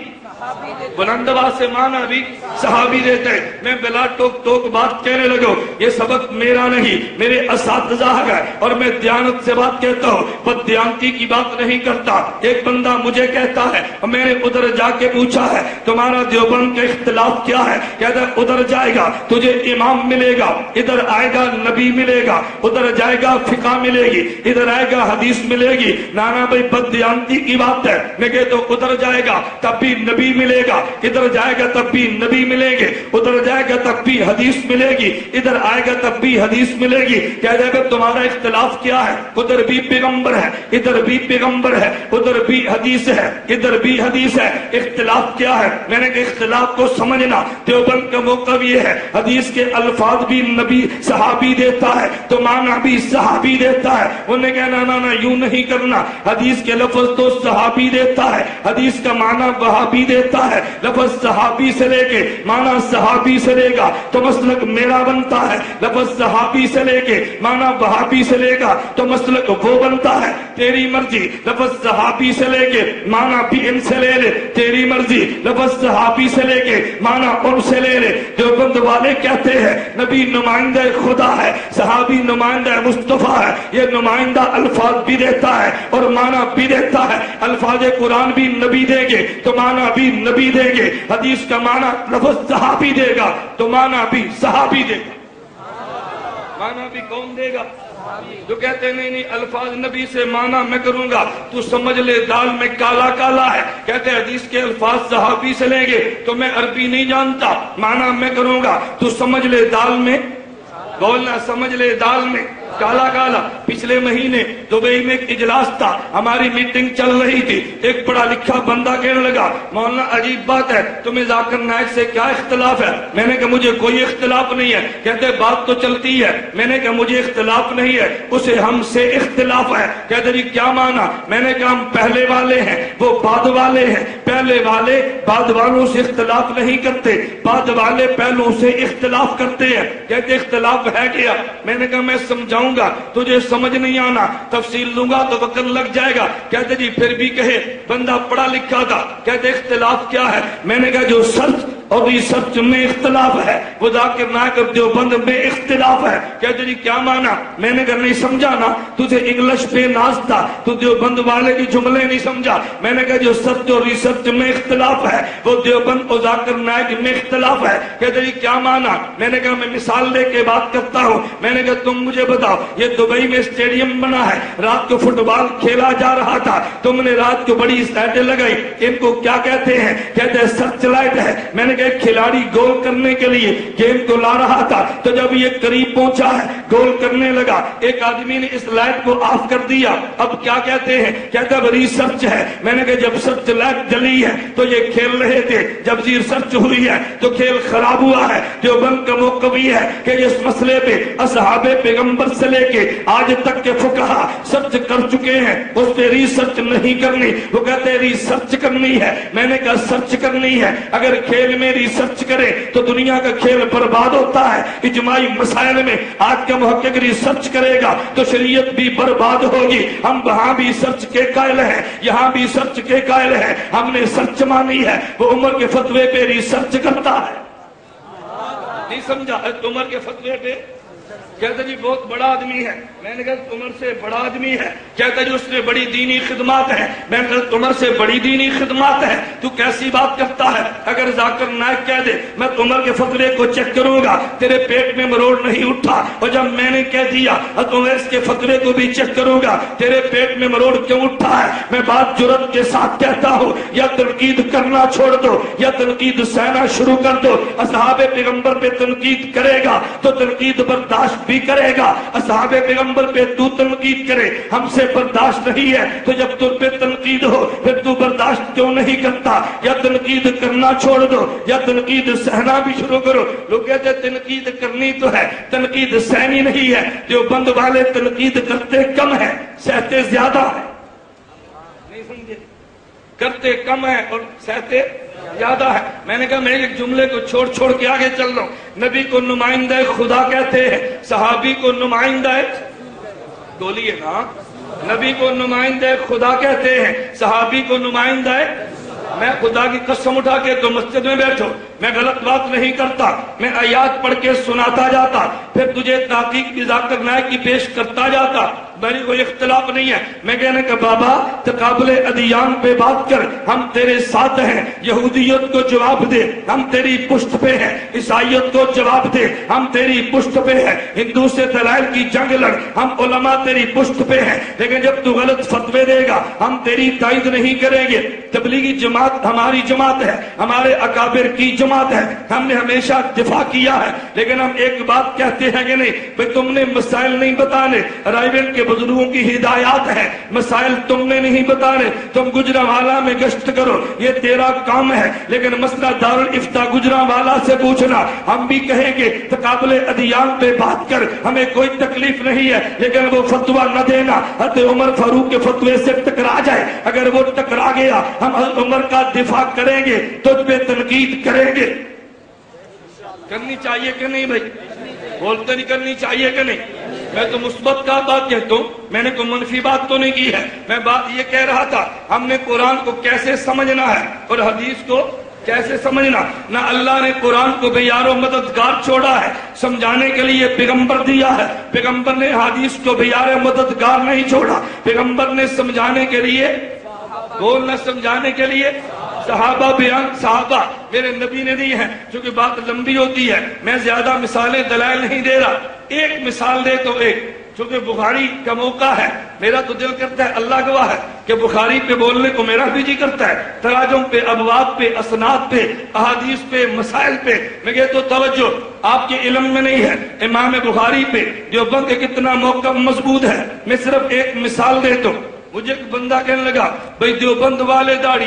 بلند آواز سے معنی بھی صحابی دیتے ہیں۔ میں بلا ٹوک ٹوک بات کہنے لگا، یہ سبق میرا نہیں، میرے اساتذہ ہے اور میں دیانت سے بات کہتا ہوں، بد دیانتی کی بات نہیں کرتا۔ ایک بندہ مجھے کہتا ہے، میں نے ادھر جا کے پوچھا ہے تمہارا دیوبند کا اختلاف کیا ہے؟ کہتا ہے ادھر جائے گا تجھے امام ملے گا، ادھر آئے گا نبی ملے گا، ادھر جائے گا فقہ ملے گی، ادھر آئے گا حدیث ملے گی۔ نانا بھائی بد دیانتی کی بات ہے۔ میں کہتا ہوں ادھر جائے گا تب بھی نبی ملے گا، ادھر جائے گا تب بھی نبی ملیں گے، ادھر جائے گا تب بھی حدیث ملے گی، ادھر آئے گا تب بھی حدیث ملے گی۔ کہہ جائے گا تمہارا اختلاف کیا ہے؟ ادھر بھی پیغمبر ہے، ادھر بھی پیغمبر ہے، ادھر بھی حدیث ہے، ادھر بھی حدیث ہے، اختلاف کیا ہے؟ میں نے کہا اختلاف کو سمجھنا۔ دیوبند کا موقف یہ ہے حدیث کے الفاظ بھی نبی صحابی دیتا ہے تو معنی بھی صحابی دیتا ہے۔ انہوں نے کہا نا یوں نہیں کرنا، حدیث کے لفظ تو صحابی دیتا ہے، حدیث کا معنی وہابی دیتا ہے، لفظ صحابی سے لے کے معنی صحابی سے لے گا تو مسلک میرا بنتا ہے، لفظ صحابی سے لے کے معنی وہابی سے لے گا تو مسلک وہ بنتا ہے۔ تیری مرضی، لفظ صحابی سے لے کے معنی بھی ان سے لے لے، تیری مرضی، لفظ صحابی سے لے کے معنی ان سے لے لے۔ دیوبند والے کہتے ہیں نبی نمائندہ خدا ہے، صحابی نمائندہ مصطفیٰ ہے، یہ نمائندہ الفاظ بھی دیتا ہے اور معنی بھی دیتا ہے۔ الفاظ قرآن بھی نبی دیں گے تو معنی بھی نبی دیں گے، حدیث کا معنی لفظ صحابی دے گا تو معنی بھی صحابی دے گا۔ معنی بھی کون دے گا؟ جو کہتے ہیں نہیں الفاظ نبی سے معنی میں کروں گا، تو سمجھ لے دال میں کالا کالا ہے۔ کہتے ہیں حدیث کے الفاظ صحابی سے لیں گے تو میں عربی نہیں جانتا، معنی میں کروں گا تو سمجھ لے دال میں، بولنا سمجھ لے دال میں کالا کالا۔ پچھلے مہینے دبئی میں ایک اجلاس تھا، ہماری میٹنگ چل رہی تھی، ایک پڑھا لکھا بندہ کہنے لگا مولانا عجیب بات ہے تمہیں ذاکر نائک سے کیا اختلاف ہے؟ میں نے کہا مجھے کوئی اختلاف نہیں ہے۔ کہتے بات تو چلتی ہے۔ میں نے کہا مجھے اختلاف نہیں ہے، اسے ہم سے اختلاف ہے۔ کہتے جی کیا مانا؟ میں نے کہا ہم پہلے والے ہیں، وہ بعد والے ہیں، پہلے والے بعد والوں سے اختلاف نہیں کرتے، بعد والے پہلوں سے اختلاف کرتے ہیں۔ کہتے اختلاف ہے کیا؟ میں نے کہا میں سمجھاؤں گا، تجھے سمجھ نہیں آنا، تفصیل دوں گا تو وقت لگ جائے گا۔ کہتے جی پھر بھی کہے بندہ پڑھا لکھا تھا۔ کہتے اختلاف کیا ہے؟ میں نے کہا جو سچ اور ریسرچ میں اختلاف ہے وہ ذاکر نائک اور دیوبند میں اختلاف ہے۔ کہتے جی کیا مانا؟ میں نے کہا نہیں سمجھا نا، تجھے انگلش پہ ناز تھا، تو دیوبند والے کی جملے نہیں سمجھا۔ میں نے کہا جو سچ اور ریسرچ میں اختلاف ہے وہ دیوبند اور ذاکر نائک میں اختلاف ہے۔ کہتے جی کیا مانا؟ میں نے کہا میں مثال لے کے بات کرتا ہوں۔ میں نے کہا تم مجھے بتاؤ یہ دبئی میں اسٹیڈیم بنا ہے، رات کو فٹ بال کھیلا جا رہا تھا، تم نے رات کو بڑی لائٹیں لگائی، ان کو کیا کہتے ہیں؟ کہتے ہیں سرچ لائٹ ہے۔ میں نے کہا کھلاڑی گول کرنے کے لیے گیم کو لا رہا تھا تو جب یہ قریب پہنچا ہے گول کرنے لگا، ایک آدمی نے اس لائٹ کو آف کر دیا، اب کیا کہتے ہیں؟ کہتا ہے ریسرچ ہے۔ میں نے کہا جب سرچ لائٹ جلی ہے تو یہ کھیل رہے تھے، جب ریسرچ ہوئی ہے تو کھیل خراب ہوا ہے۔ دیوبند کا موقف یہ ہے کہ اس مسئلے پہ اصحاب پیغمبر سے لے کے آج تک کے فقہا سرچ کر چکے ہیں، اس پہ ریسرچ نہیں کرنی۔ وہ کہتے ہیں ریسرچ کرنی ہے۔ میں نے کہا سرچ کرنی ہے، اگر کھیل میں ریسرچ کرے تو دنیا کا کھیل برباد ہوتا ہے۔ اجماعی مسائل میں آج کا محقق ریسرچ کرے گا تو شریعت بھی برباد ہوگی۔ ہم وہاں بھی سرچ کے قائل ہیں، یہاں بھی سرچ کے قائل ہیں، ہم نے سرچ مانی ہے۔ وہ عمر کے فتوے پہ ریسرچ کرتا ہے، نہیں سمجھا؟ عمر کے فتوے پہ کہتا جی بہت بڑا آدمی ہے. میں نے کہا عمر سے بڑا آدمی ہے. کہتا جی اس نے بڑی دینی خدمات ہے. میں نے کہا عمر سے بڑی دینی خدمات ہے. تو کیسی بات کرتا ہے؟ اگر ذاکر نائک کہہ دے میں عمر کے فتوے کو چیک کروں گا تیرے پیٹ میں مروڑ نہیں اٹھا، اور جب میں نے کہہ دیا اویس کے فتوے کو بھی چیک کروں گا تیرے پیٹ میں مروڑ کیوں اٹھا ہے، میں بات جرأت کے ساتھ کہتا ہوں یا تنقید کرنا چھوڑ دو یا تنقید سہنا شروع کر دو. اصحاب پیغمبر پہ تنقید کرے گا تو تنقید برداشت بھی کرے گا. اصحاب پیغمبر پہ تو تنقید کرے ہم سے برداشت نہیں ہے، تو جب تم پہ تنقید ہو پھر تو برداشت کیوں نہیں کرتا؟ یا تنقید کرنا چھوڑ دو یا تنقید سہنا بھی شروع کرو. لوگ کہتے ہیں تنقید کرنی تو ہے، تنقید سہنی نہیں ہے. جو بند والے تنقید کرتے کم ہے سہتے زیادہ ہے. نہیں سمجھے؟ کرتے کم ہے اور سہتے زیادہ ہے. میں نے کہا میں ایک جملے کو چھوڑ کے آگے چل رہا ہوں. نبی کو نمائندہ خدا کہتے ہیں، صحابی کو نمائندہ بولیے نا. نبی کو نمائندہ خدا کہتے ہیں، صحابی کو نمائندہ. میں خدا کی قسم اٹھا کے تو مسجد میں بیٹھو میں غلط بات نہیں کرتا، میں آیات پڑھ کے سناتا جاتا پھر تجھے تحقیق کی ذاکر نائک کی پیش کرتا جاتا. میری کوئی اختلاف نہیں ہے. میں کہنے کہ بابا تقابل ادیان پہ بات کر، ہم تیرے ساتھ ہیں. یہودیت کو جواب دے ہم تیری پشت پہ ہیں، عیسائیت کو جواب دے ہم تیری پشت پہ ہیں، ہندو سے دلائل کی جنگ لڑ ہم علماء تیری پشت پہ ہیں. لیکن جب تو غلط فتوے دے گا ہم تیری تائید نہیں کریں گے. تبلیغی جماعت ہماری جماعت ہے، ہمارے اکابر کی جماعت ہے، ہم نے ہمیشہ دفاع کیا ہے. لیکن ہم ایک بات کہتے ہیں کہ نہیں بھئی تم نے مسائل نہیں بتانے، رائیوین کے بزرگوں کی ہدایات ہے، مسائل تم نے نہیں بتانے. تم گجرانوالہ میں گشت کرو یہ تیرا کام ہے، لیکن مسئلہ دارالافتاء گجرانوالہ سے پوچھنا. ہم بھی کہیں گے تقابل ادیان پہ بات کر ہمیں کوئی تکلیف نہیں ہے، لیکن وہ فتویٰ نہ دینا حضرت عمر فاروق کے فتوے سے ٹکرا جائے. اگر وہ ٹکرا گیا ہم حضرت عمر کا دفاع کریں گے، تجھ پہ تنقید کریں گے. کرنی چاہیے کہ نہیں بھائی؟ بولتے نہیں کرنی چاہیے کہ نہیں؟ میں تو مثبت کا بات کہتا ہوں، میں نے کوئی منفی بات تو نہیں کی ہے. میں بات یہ کہہ رہا تھا ہم نے قرآن کو کیسے سمجھنا ہے اور حدیث کو کیسے سمجھنا. نہ اللہ نے قرآن کو بے یار و مددگار چھوڑا ہے، سمجھانے کے لیے پیغمبر دیا ہے. پیغمبر نے حدیث کو بے یار و مددگار نہیں چھوڑا، پیغمبر نے سمجھانے کے لیے بولنا، سمجھانے کے لیے صحابہ بیان صحابہ میرے نبی نے دی ہیں. چونکہ بات لمبی ہوتی ہے میں زیادہ مثالیں دلائل نہیں دے رہا. ایک مثال دے تو ایک، چونکہ بخاری کا موقع ہے میرا تو دل کرتا ہے اللہ گواہ ہے کہ بخاری پہ بولنے کو میرا بھی جی کرتا ہے، تراجم پہ، ابواب پہ، اسناد پہ، احادیث پہ، مسائل پہ. میں کہتا تو توجہ آپ کے علم میں نہیں ہے امام بخاری پہ دیوبند کے کتنا موقع مضبوط ہے. میں صرف ایک مثال دیتا ہوں. مجھے ایک بندہ کہنے لگا بھئی دیوبند والے داڑھی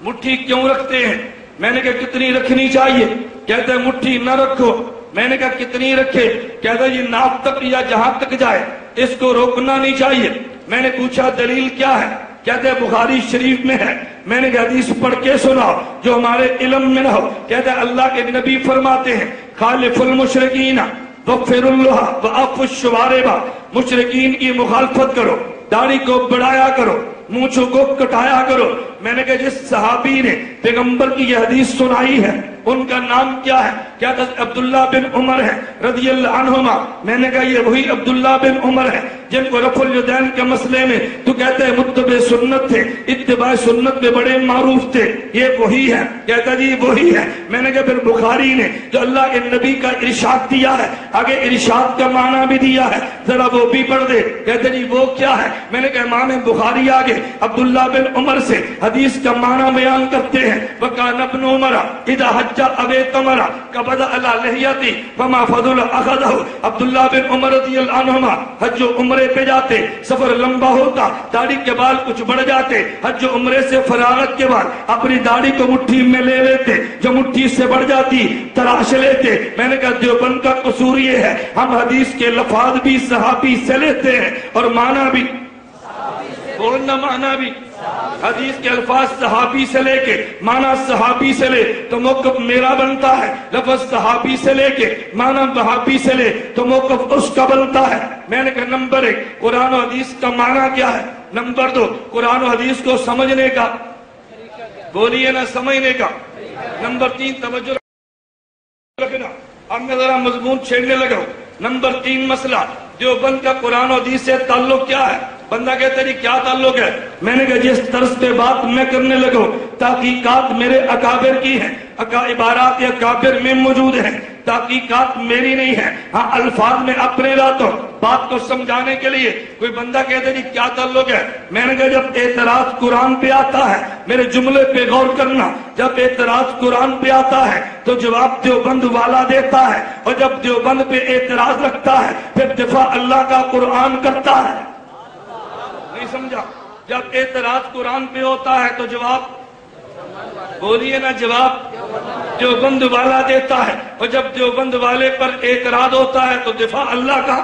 مٹھی کیوں رکھتے ہیں؟ میں نے کہا کتنی رکھنی چاہیے؟ کہتا ہے مٹھی نہ رکھو. میں نے کہا کتنی رکھے؟ کہتا ہے یہ ناف تک یا جہاں تک جائے، اس کو روکنا نہیں چاہیے. میں نے پوچھا دلیل کیا ہے؟ کہتا ہے بخاری شریف میں ہے. میں نے کہا حدیث پڑھ کے سناؤ جو ہمارے علم میں نہ ہو. کہتا ہے اللہ کے نبی فرماتے ہیں خالف المشرکین وغفر اللہ وعفو الشوارب، مشرکین کی مخالفت کرو، داڑھی کو بڑھایا کرو، مونچھوں کو کٹایا کرو. میں نے کہا جس صحابی نے پیغمبر کی یہ حدیث سنائی ہے ان کا نام کیا ہے؟ کیا عبداللہ بن عمر ہے رضی اللہ عنہما. میں نے کہا یہ وہی عبداللہ بن عمر ہے جن کو رفع الیدین کے مسئلے میں تو کہتے ہیں متبع سنت تھے، اتباع سنت میں بڑے معروف تھے. یہ وہی ہے؟ کہتا جی وہی ہے. میں نے کہا پھر بخاری نے جو اللہ کے نبی کا ارشاد دیا ہے آگے ارشاد کا معنی بھی دیا ہے، ذرا وہ بھی پڑھ دے. کہتے جی وہ کیا ہے؟ میں نے کہا امام بخاری آگے عبداللہ بن عمر سے حدیث کا معنی بیان کرتے ہیں. وَقَانَ ابْنُ عُمَرَ اِذَا حَجَّ أَبَيْ تَمَرَ قَبَضَ عَلَى لِحْيَتِهِ فَمَا فَضُلَ أَخَذَهُ. عبداللہ بن عمر رضی اللہ عنہما حج و عمرے پہ جاتے، سفر لمبا ہوتا، داڑھی کے بال کچھ بڑھ جاتے، حج و عمرے سے فراغت کے بعد اپنی داڑھی کو مٹھی میں لے لیتے، جو مٹھی سے بڑھ جاتی تراش لیتے. میں نے کہا دیوبند کا قصور یہ ہے ہم حدیث کے لفاظ بھی صحابی سے لیتے ہیں اور معنی بھی بولنا، معنی بھی حدیث کے الفاظ صحابی سے لے کے معنی صحابی سے لے تو موقف میرا بنتا ہے، لفظ صحابی سے لے کے معنی وہابی سے لے تو موقف اس کا بنتا ہے. میں نے کہا نمبر 1 قرآن و حدیث کا معنی کیا ہے، نمبر 2 قرآن و حدیث کو سمجھنے کا بولیے نا سمجھنے کا، نمبر 3 توجہ رکھنا. اب میں ذرا مضمون چھیڑنے لگا ہوں. نمبر 3 مسئلہ، دیوبند کا قرآن و حدیث سے تعلق کیا ہے؟ بندہ کہتا ہے کیا تعلق ہے؟ میں نے کہا جس طرز پہ بات میں کرنے لگوں تحقیقات میرے اکابر کی ہیں، عبارات اکابر میں موجود ہیں، تحقیقات میری نہیں ہے، ہاں الفاظ میں اپنے لاتا ہوں بات کو سمجھانے کے لیے۔ کوئی بندہ کہتا ہے کیا تعلق ہے؟ میں نے کہا جب اعتراض قرآن پہ آتا ہے، میرے جملے پہ غور کرنا، جب اعتراض قرآن پہ آتا ہے تو جواب دیوبند والا دیتا ہے، اور جب دیوبند پہ اعتراض رکھتا ہے پھر دفاع اللہ کا قرآن کرتا ہے۔ نہیں سمجھا؟ جب اعتراض قرآن پہ ہوتا ہے تو جواب بولیے نا، جواب دیوبند والا دیتا ہے، اور جب دیوبند والے پر اعتراض ہوتا ہے تو دفاع اللہ کا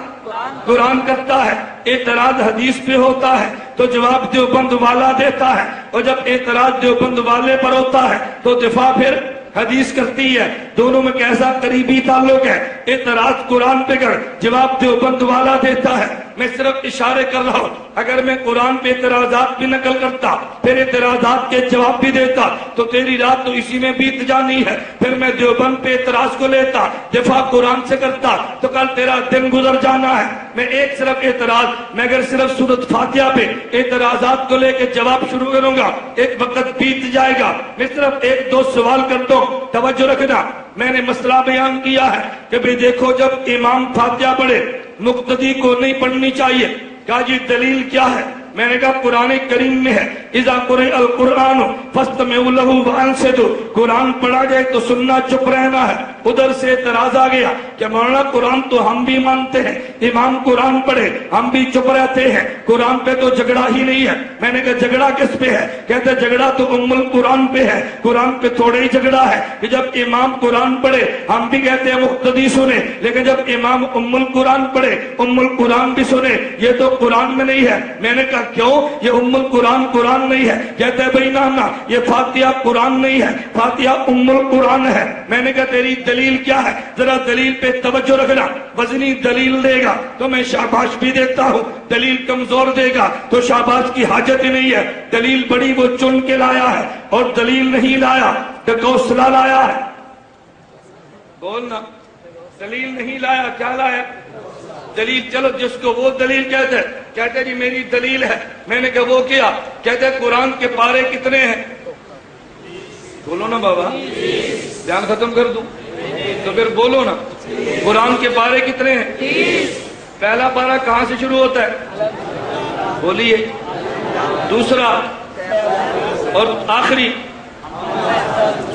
قرآن کرتا ہے۔ اعتراض حدیث پہ ہوتا ہے تو جواب دیوبند والا دیتا ہے، اور جب اعتراض دیوبند والے پر ہوتا ہے تو دفاع پھر حدیث کرتی ہے۔ دونوں میں کیسا قریبی تعلق ہے؟ اعتراض قرآن پہ کر، جواب دیوبند والا دیتا ہے۔ میں صرف اشارے کر رہا ہوں، اگر میں قرآن پہ اعتراضات بھی نقل کرتا پھر اعتراضات کے جواب بھی دیتا تو تیری رات تو اسی میں بیت جانی ہے۔ پھر میں دیوبند پہ اعتراض کو لیتا، دفاع قرآن سے کرتا تو کل تیرا دن گزر جانا ہے۔ میں ایک صرف اعتراض، میں اگر صرف سورۃ فاتحہ پہ اعتراضات کو لے کے جواب شروع کروں گا ایک وقت بیت جائے گا۔ میں صرف 1-2 سوال کرتا ہوں، توجہ رکھنا۔ میں نے مسئلہ بیان کیا ہے کہ بھئی دیکھو جب امام فاتحہ پڑھے مقتدی کو نہیں پڑھنی چاہیے، کہا جی دلیل کیا ہے؟ میں نے کہا قرآن کریم میں ہے اذا قرئ القرآن فاستمعوا له وانصتوا، قرآن پڑھا جائے تو سننا چپ رہنا ہے۔ ادھر سے اعتراض آ گیا کہ مولانا قرآن تو ہم بھی مانتے ہیں، امام قرآن پڑھے ہم بھی چپ رہتے ہیں، قرآن پہ تو جھگڑا ہی نہیں ہے۔ میں نے کہا جھگڑا کس پہ ہے؟ کہتے جھگڑا تو ام القرآن پہ ہے، قرآن پہ تھوڑے ہی جھگڑا ہے کہ جب امام قرآن پڑھے ہم بھی کہتے ہیں مقتدی سنے، لیکن جب امام ام القرآن پڑھے ام القرآن بھی سنے، یہ تو قرآن میں نہیں ہے۔ میں نے کہا کیوں؟ یہ ام القرآن قرآن نہیں ہے۔ کہتے ہیں بھائی نا یہ فاتحہ قرآن نہیں ہے، فاتحہ ام القرآن ہے۔ میں نے کہا تیری دلیل کیا ہے؟ ذرا دلیل پہ توجہ رکھنا، وزنی دلیل دے گا تو میں شاباش بھی دیتا ہوں، دلیل کمزور دے گا تو شاباش کی حاجت ہی نہیں ہے۔ دلیل بڑی وہ چن کے لایا ہے، اور دلیل نہیں لایا تو کوسلا لایا ہے۔ بولنا، دلیل نہیں لایا، کیا لایا؟ دلیل۔ چلو جس کو وہ دلیل کہتے ہیں، کہتے جی میری دلیل ہے۔ میں نے کہا وہ کیا؟ کہتے قرآن کے پارے کتنے ہیں؟ بولو نا بابا، بیان ختم کر دوں تو پھر بولو نا، قرآن کے پارے کتنے ہیں؟ پہلا پارا کہاں سے شروع ہوتا ہے؟ بولیے۔ دوسرا اور آخری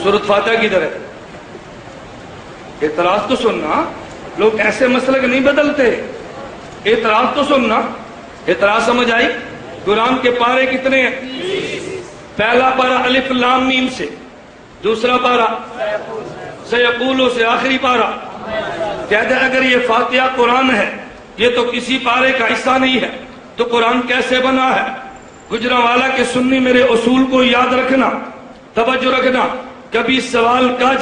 سورۃ فاتحہ کی طرح۔ اعتراض تو سننا، لوگ ایسے مسلک نہیں بدلتے، اعتراض تو سننا۔ اعتراض سمجھ آئی؟ قرآن کے پارے کتنے ہیں؟ پہلا پارا الف لام میم سے، دوسرا پارا سیقولو سے، آخری پارا۔ کہتے ہیں اگر یہ فاتحہ قرآن ہے، یہ تو کسی پارے کا حصہ نہیں ہے، تو قرآن کیسے بنا ہے؟ گجرانوالہ کے سنی میرے اصول کو یاد رکھنا، توجہ رکھنا۔ کبھی سوال کا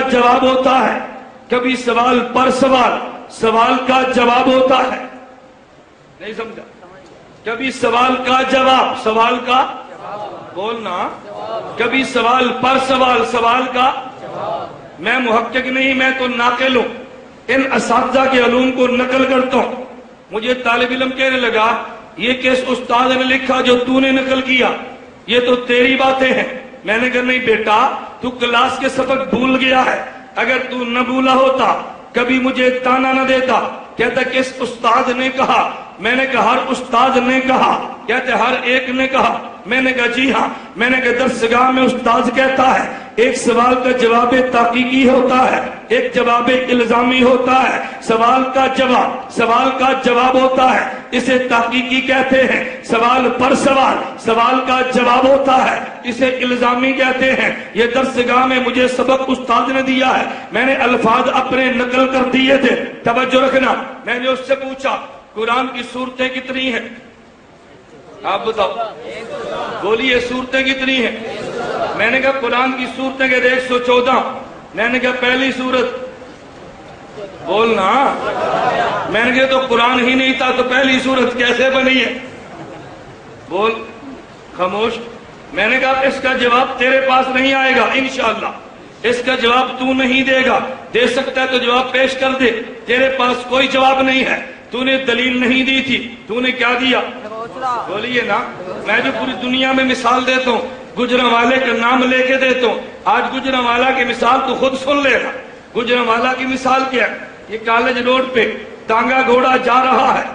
جواب ہوتا ہے، کبھی سوال پر سوال کا جواب ہوتا ہے۔ نہیں سمجھا؟ کبھی سوال کا بولنا، کبھی سوال پر سوال کا۔ میں محقق نہیں، میں تو ناقل ہوں، ان اساتذہ کے علوم کو نقل کرتا ہوں۔ مجھے طالب علم کہنے لگا یہ کس استاد نے لکھا جو تو نے نقل کیا؟ یہ تو تیری باتیں ہیں۔ میں نے کہا نہیں بیٹا، تو کلاس کے سبق بھول گیا ہے، اگر تو نہ بھولا ہوتا کبھی مجھے تانا نہ دیتا۔ کہتا کس استاد نے کہا؟ میں نے کہا ہر استاد نے کہا۔ کہتے ہر ایک نے کہا۔ میں نے کہا جی ہاں۔ میں نے کہا درسگاہ میں استاد کہتا ہے ایک سوال کا جواب تحقیقی ہوتا ہے، ایک جواب الزامی ہوتا ہے۔ سوال کا جواب ہوتا ہے، اسے تحقیقی کہتے ہیں۔ سوال پر سوال کا جواب ہوتا ہے، اسے الزامی کہتے ہیں۔ یہ درسگاہ میں مجھے سبق استاد نے دیا ہے، میں نے الفاظ اپنے نقل کر دیے تھے۔ توجہ رکھنا، میں نے اس سے پوچھا قرآن کی سورتیں کتنی ہیں؟ آپ بتاؤ، بولیے سورتیں کتنی ہیں؟ میں نے کہا قرآن کی سورتیں کہتے 114۔ میں نے کہا پہلی سورت، بولنا۔ میں نے کہا تو قرآن ہی نہیں تھا تو پہلی سورت کیسے بنی ہے؟ بول، خاموش۔ میں نے کہا اس کا جواب تیرے پاس نہیں آئے گا انشاءاللہ، اس کا جواب تو نہیں دے گا، دے سکتا ہے تو جواب پیش کر دے، تیرے پاس کوئی جواب نہیں ہے، تو نے دلیل نہیں دی تھی، تو نے کیا دیا؟ بولیے نا۔ میں جو پوری دنیا میں مثال دیتا ہوں، گجرانوالے کا نام لے کے دیتا ہوں، آج گجرانوالہ کی مثال تو خود سن لے گا۔ گجرانوالہ کی مثال کیا ہے؟ یہ کالج روڈ پہ ٹانگا گھوڑا جا رہا ہے،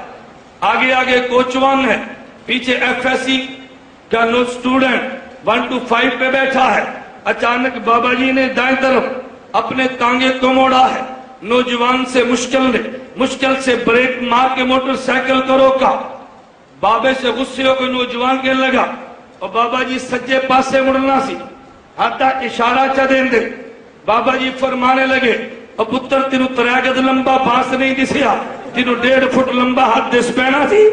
آگے آگے کوچوان ہے، پیچھے ایف ایس سی کا نو اسٹوڈنٹ 1 to 5 پہ بیٹھا ہے۔ اچانک بابا جی نے دائیں طرف اپنے تانگے کو موڑا ہے، نوجوان سے مشکل سے بریک مار کے موٹر سائیکل کو روکا۔ بابے سے غصے ہو کے نوجوان کہنے لگا، اور بابا جی سجے پاسے مڑنا سی، ہاتھا اشارہ چا دیں دے۔ بابا جی فرمانے لگے، اور پتر تینو 3 گز لمبا باس نہیں دسیا، تینو 1.5 فٹ لمبا ہاتھ دس پینا تھی۔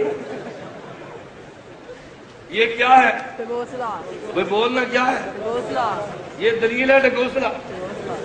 یہ کیا ہے؟ وہ بولنا کیا ہے؟ یہ دلیل ہے ڈگوسلا۔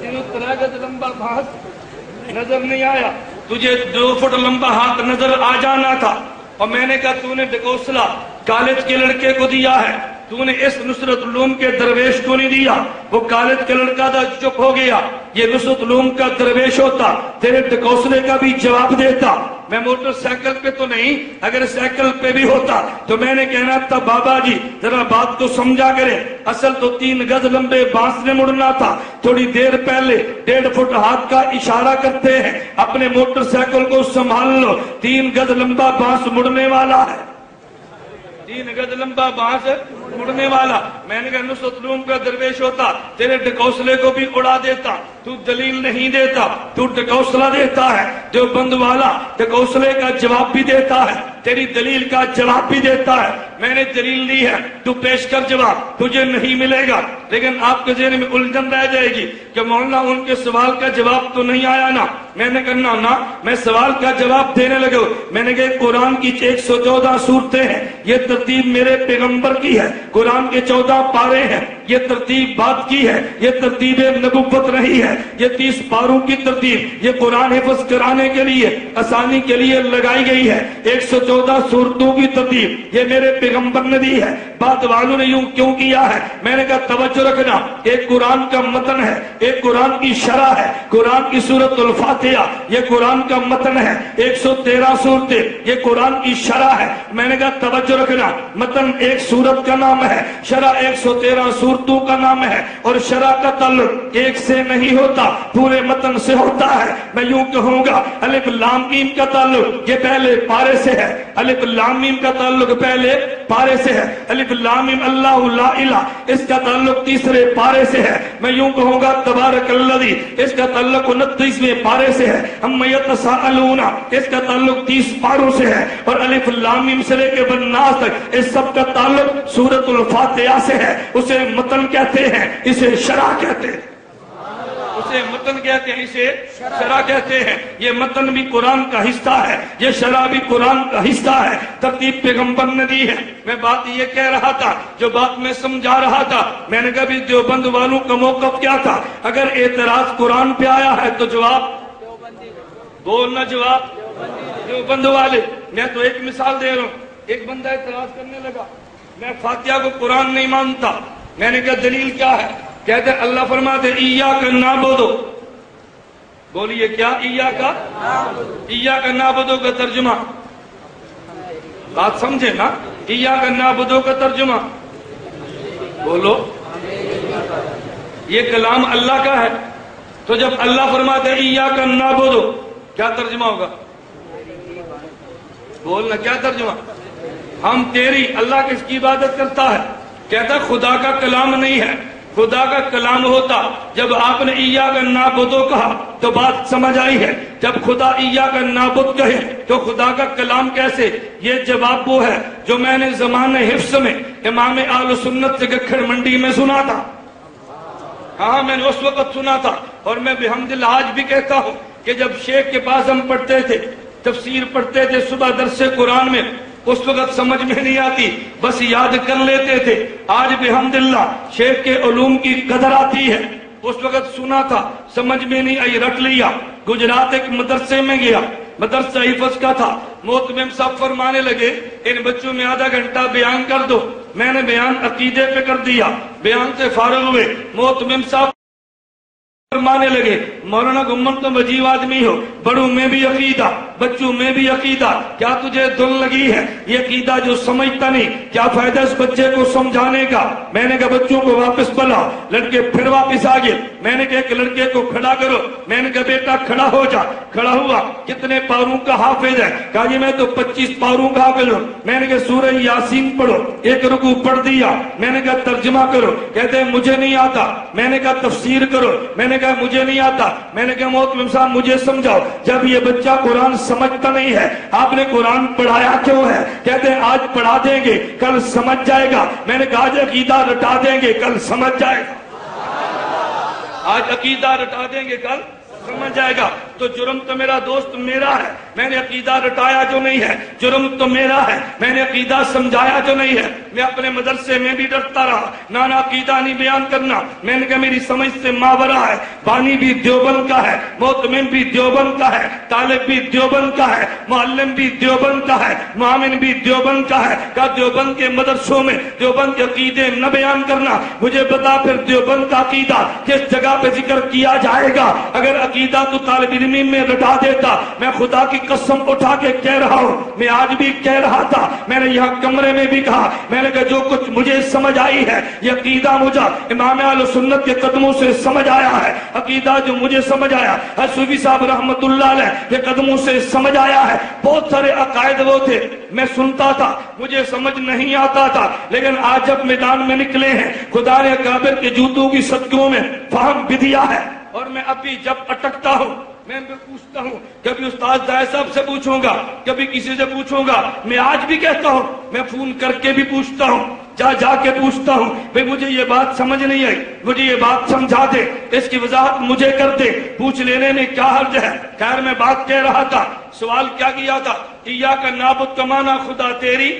تینو 3 گز لمبا باس نظر نہیں آیا، تجھے 2 فٹ لمبا ہاتھ نظر آ جانا تھا، اور میں نے کہا تو نے ڈگوسلا کالج کے لڑکے کو دیا ہے، تو نے اس نصرت علوم کے درویش کو نہیں دیا۔ وہ کالج کا لڑکا تھا، چپ ہو گیا۔ یہ نصرت علوم کا درویش ہوتا تیرے ڈگوسلے کا بھی جواب دیتا۔ میں موٹر سائیکل پہ تو نہیں، اگر سائیکل پہ بھی ہوتا تو میں نے کہنا تھا بابا جی ذرا بات کو سمجھا کریں، اصل تو 3 گز لمبے بانس نے مڑنا تھا، تھوڑی دیر پہلے 1.5 فٹ ہاتھ کا اشارہ کرتے ہیں، اپنے موٹر سائیکل کو سنبھال لو، 3 گز لمبا بانس مڑنے والا ہے، 3 گز لمبا بانس مڑنے والا۔ میں نے کہا نصرت علوم کا درویش ہوتا تیرے ڈکوسلے کو بھی اڑا دیتا، تو دلیل نہیں دیتا، تو ڈکوسلہ دیتا ہے۔ دیوبند والا ڈکوسلے کا جواب بھی دیتا ہے، تیری دلیل کا جواب بھی دیتا ہے۔ میں نے دلیل لی ہے، تو پیش کر جواب، تجھے نہیں ملے گا، لیکن آپ کے ذہن میں الجھن رہ جائے گی کہ مولانا ان کے سوال کا جواب تو نہیں آیا نا۔ میں نے کہنا نا، میں سوال کا جواب دینے لگا۔ میں نے کہا قرآن کی 114 سورتیں ہیں، یہ ترتیب میرے پیغمبر کی ہے، قرآن کے 14 پارے ہیں، یہ ترتیب بات کی ہے، یہ ترتیب نبوت نہیں ہے، یہ 30 پاروں کی ترتیب یہ قرآن حفظ کرانے کے لیے آسانی کے لیے لگائی گئی ہے۔ 114 سورتوں کی ترتیب یہ میرے پیغمبر نے دی ہے۔ بات والوں نے یوں کیوں کیا ہے؟ میں نے کہا توجہ رکھنا، ایک قرآن کا متن ہے، ایک قرآن کی شرح ہے، قرآن کی سورۃ الفاتحہ یہ قرآن کا متن ہے، 113 سورتیں یہ قرآن کی شرح ہے۔ میں نے کہا توجہ رکھنا، متن ایک سورت کا نام ہے، شرح 113 سورتوں کا نام ہے، اور شرح کا تعلق ایک سے نہیں ہوتا، پورے متن سے ہوتا ہے۔ میں یوں کہوں گا الف لام میم کا تعلق یہ پہلے پارے سے ہے، الف لام میم کا تعلق پہلے پارے سے ہے، الف لام میم اللہ لا الہ اس کا تعلق تیسرے پارے سے ہے۔ میں یوں کہوں گا تبارک الذی اس کا تعلق 29ویں پارے سے ہے، عما یتساءلون اس کا تعلق 30 پاروں سے ہے، اور الف لام میم سے لے کے والناس تک اس سب کا تعلق سورۃ الفاتحہ سے ہے۔ اسے متن کہتے ہیں، اسے شرح کہتے ہیں، اسے متن کہتے ہیں، اسے شرح کہتے ہیں۔ یہ متن بھی قرآن کا حصہ ہے، یہ شرح بھی قرآن کا حصہ ہے، ترتیب پیغمبر نے دی ہے۔ میں بات یہ کہہ رہا تھا، جو بات میں سمجھا رہا تھا، میں نے کہا بھی دیوبند والوں کا موقف کیا تھا؟ اگر اعتراض قرآن پہ آیا ہے تو جواب بولنا، جواب دیوبند والے۔ میں تو ایک مثال دے رہا ہوں، ایک بندہ اعتراض کرنے لگا میں فاتحہ کو قرآن نہیں مانتا۔ میں نے کہا دلیل کیا ہے؟ کہتے ہیں اللہ فرماتے ایاک نعبدو، بولیے کیا؟ ایاک نعبدو کا ترجمہ بات سمجھے نا، ایاک نعبدو کا ترجمہ بولو، یہ کلام اللہ کا ہے، تو جب اللہ فرماتے ایاک نعبدو کیا ترجمہ ہوگا؟ بولنا کیا ترجمہ؟ ہم تیری، اللہ کس کی عبادت کرتا ہے؟ کہتا خدا کا کلام نہیں ہے، خدا کا کلام ہوتا جب آپ نے ایاک نعبدو کہا تو بات سمجھ آئی ہے۔ جب خدا ایاک نعبد کہے تو خدا کا کلام کیسے؟ یہ جواب وہ ہے جو میں نے زمانہ حفظ میں امام اہل سنت سے گکھڑ منڈی میں سنا تھا۔ ہاں میں نے اس وقت سنا تھا، اور میں بحمداللہ آج بھی کہتا ہوں کہ جب شیخ کے پاس ہم پڑھتے تھے، تفسیر پڑھتے تھے صبح درس قرآن میں، اس وقت سمجھ میں نہیں آتی، بس یاد کر لیتے تھے۔ آج بحمداللہ شیخ کے علوم کی قدر آتی ہے، اس وقت سنا تھا سمجھ میں نہیں آئی، رٹ لیا۔ گجرات ایک مدرسے میں گیا، مدرسہ حفظ کا تھا، محتمم صاحب فرمانے لگے ان بچوں میں آدھا گھنٹہ بیان کر دو۔ میں نے بیان عقیدے پہ کر دیا، بیان سے فارغ ہوئے، محتمم صاحب فرمانے لگے مولانا گمن تم عجیب آدمی ہو، بڑوں میں بھی عقیدہ بچوں میں بھی عقیدہ، کیا تجھے دل لگی ہے یہ عقیدہ جو سمجھتا نہیں، کیا فائدہ اس بچے کو سمجھانے کا؟ میں نے کہا بچوں کو واپس بلاؤ، لڑکے پھر واپس آ گئے، میں نے کہا ایک لڑکے کو کھڑا کرو، میں نے کہا بیٹا کھڑا ہو جا، کھڑا ہوا، کتنے پاروں کا حافظ ہے؟ کہا جی میں تو 25 پاروں کا حافظ ہوں۔ میں نے کہا سورہ یاسین پڑھو، ایک رکوع پڑھ دیا، میں نے کہا ترجمہ کرو، کہتے ہیں مجھے نہیں آتا، میں نے کہا تفسیر کرو، میں نے کہا مجھے نہیں آتا، میں نے کہا محترم صاحب مجھے سمجھاؤ، جب یہ بچہ قرآن سمجھتا نہیں ہے آپ نے قرآن پڑھایا کیوں ہے؟ کہتے ہیں آج پڑھا دیں گے کل سمجھ جائے گا، میں نے کہا آج عقیدہ رٹا دیں گے کل سمجھ جائے گا، آج عقیدہ رٹا دیں گے کل سمجھ جائے گا۔ تو جرم تو میرا دوست میرا ہے، میں نے عقیدہ رٹایا جو نہیں ہے، جرم تو میرا ہے، میں نے عقیدہ سمجھایا جو نہیں ہے۔ میں اپنے مدرسے میں بھی ڈرتا رہا، نانا عقیدہ نہیں بیان کرنا، میں نے کہا میری سمجھ سے ماورا ہے، بانی بھی دیوبند کا ہے، محتمم بھی دیوبند کا ہے، طالب بھی دیوبند کا ہے، معلم بھی دیوبند کا ہے، معامن بھی دیوبند کا ہے۔ کہا دیوبند کے مدرسوں میں دیوبند کے عقیدے نہ بیان کرنا، مجھے بتا پھر دیوبند کا عقیدہ کس جگہ پہ ذکر کیا جائے گا؟ اگر عقیدہ تو طالب علمی میں رٹا دیتا، میں خدا کی قسم اٹھا کے کہہ رہا ہوں، میں آج بھی کہہ رہا تھا، میں نے یہاں کمرے میں بھی کہا، میں نے کہا جو کچھ مجھے سمجھ آئی ہے یہ عقیدہ مجھے امام اہل سنت کے قدموں سے سمجھ آیا ہے، عقیدہ جو مجھے سمجھ آیا صوفی صاحب رحمت اللہ علیہ کے قدموں سے سمجھ آیا ہے۔ بہت سارے عقائد وہ تھے میں سنتا تھا مجھے سمجھ نہیں آتا تھا، لیکن آج جب میدان میں نکلے ہیں خدا نے اکابر کے جوتوں کی صدقوں میں فہم بھی دیا ہے، اور میں ابھی جب اٹکتا ہوں میں پوچھتا ہوں، کبھی استاد دائے صاحب سے پوچھوں گا، کبھی کسی سے پوچھوں گا، میں آج بھی کہتا ہوں، میں فون کر کے بھی پوچھتا ہوں، جا کے پوچھتا ہوں بھئی مجھے یہ بات سمجھ نہیں آئی، مجھے یہ بات سمجھا دے، اس کی وضاحت مجھے کر دے، پوچھ لینے میں کیا حرج ہے؟ خیر میں بات کہہ رہا تھا، سوال کیا کیا تھا؟ ایاک نعبد کا معنی خدا تیری،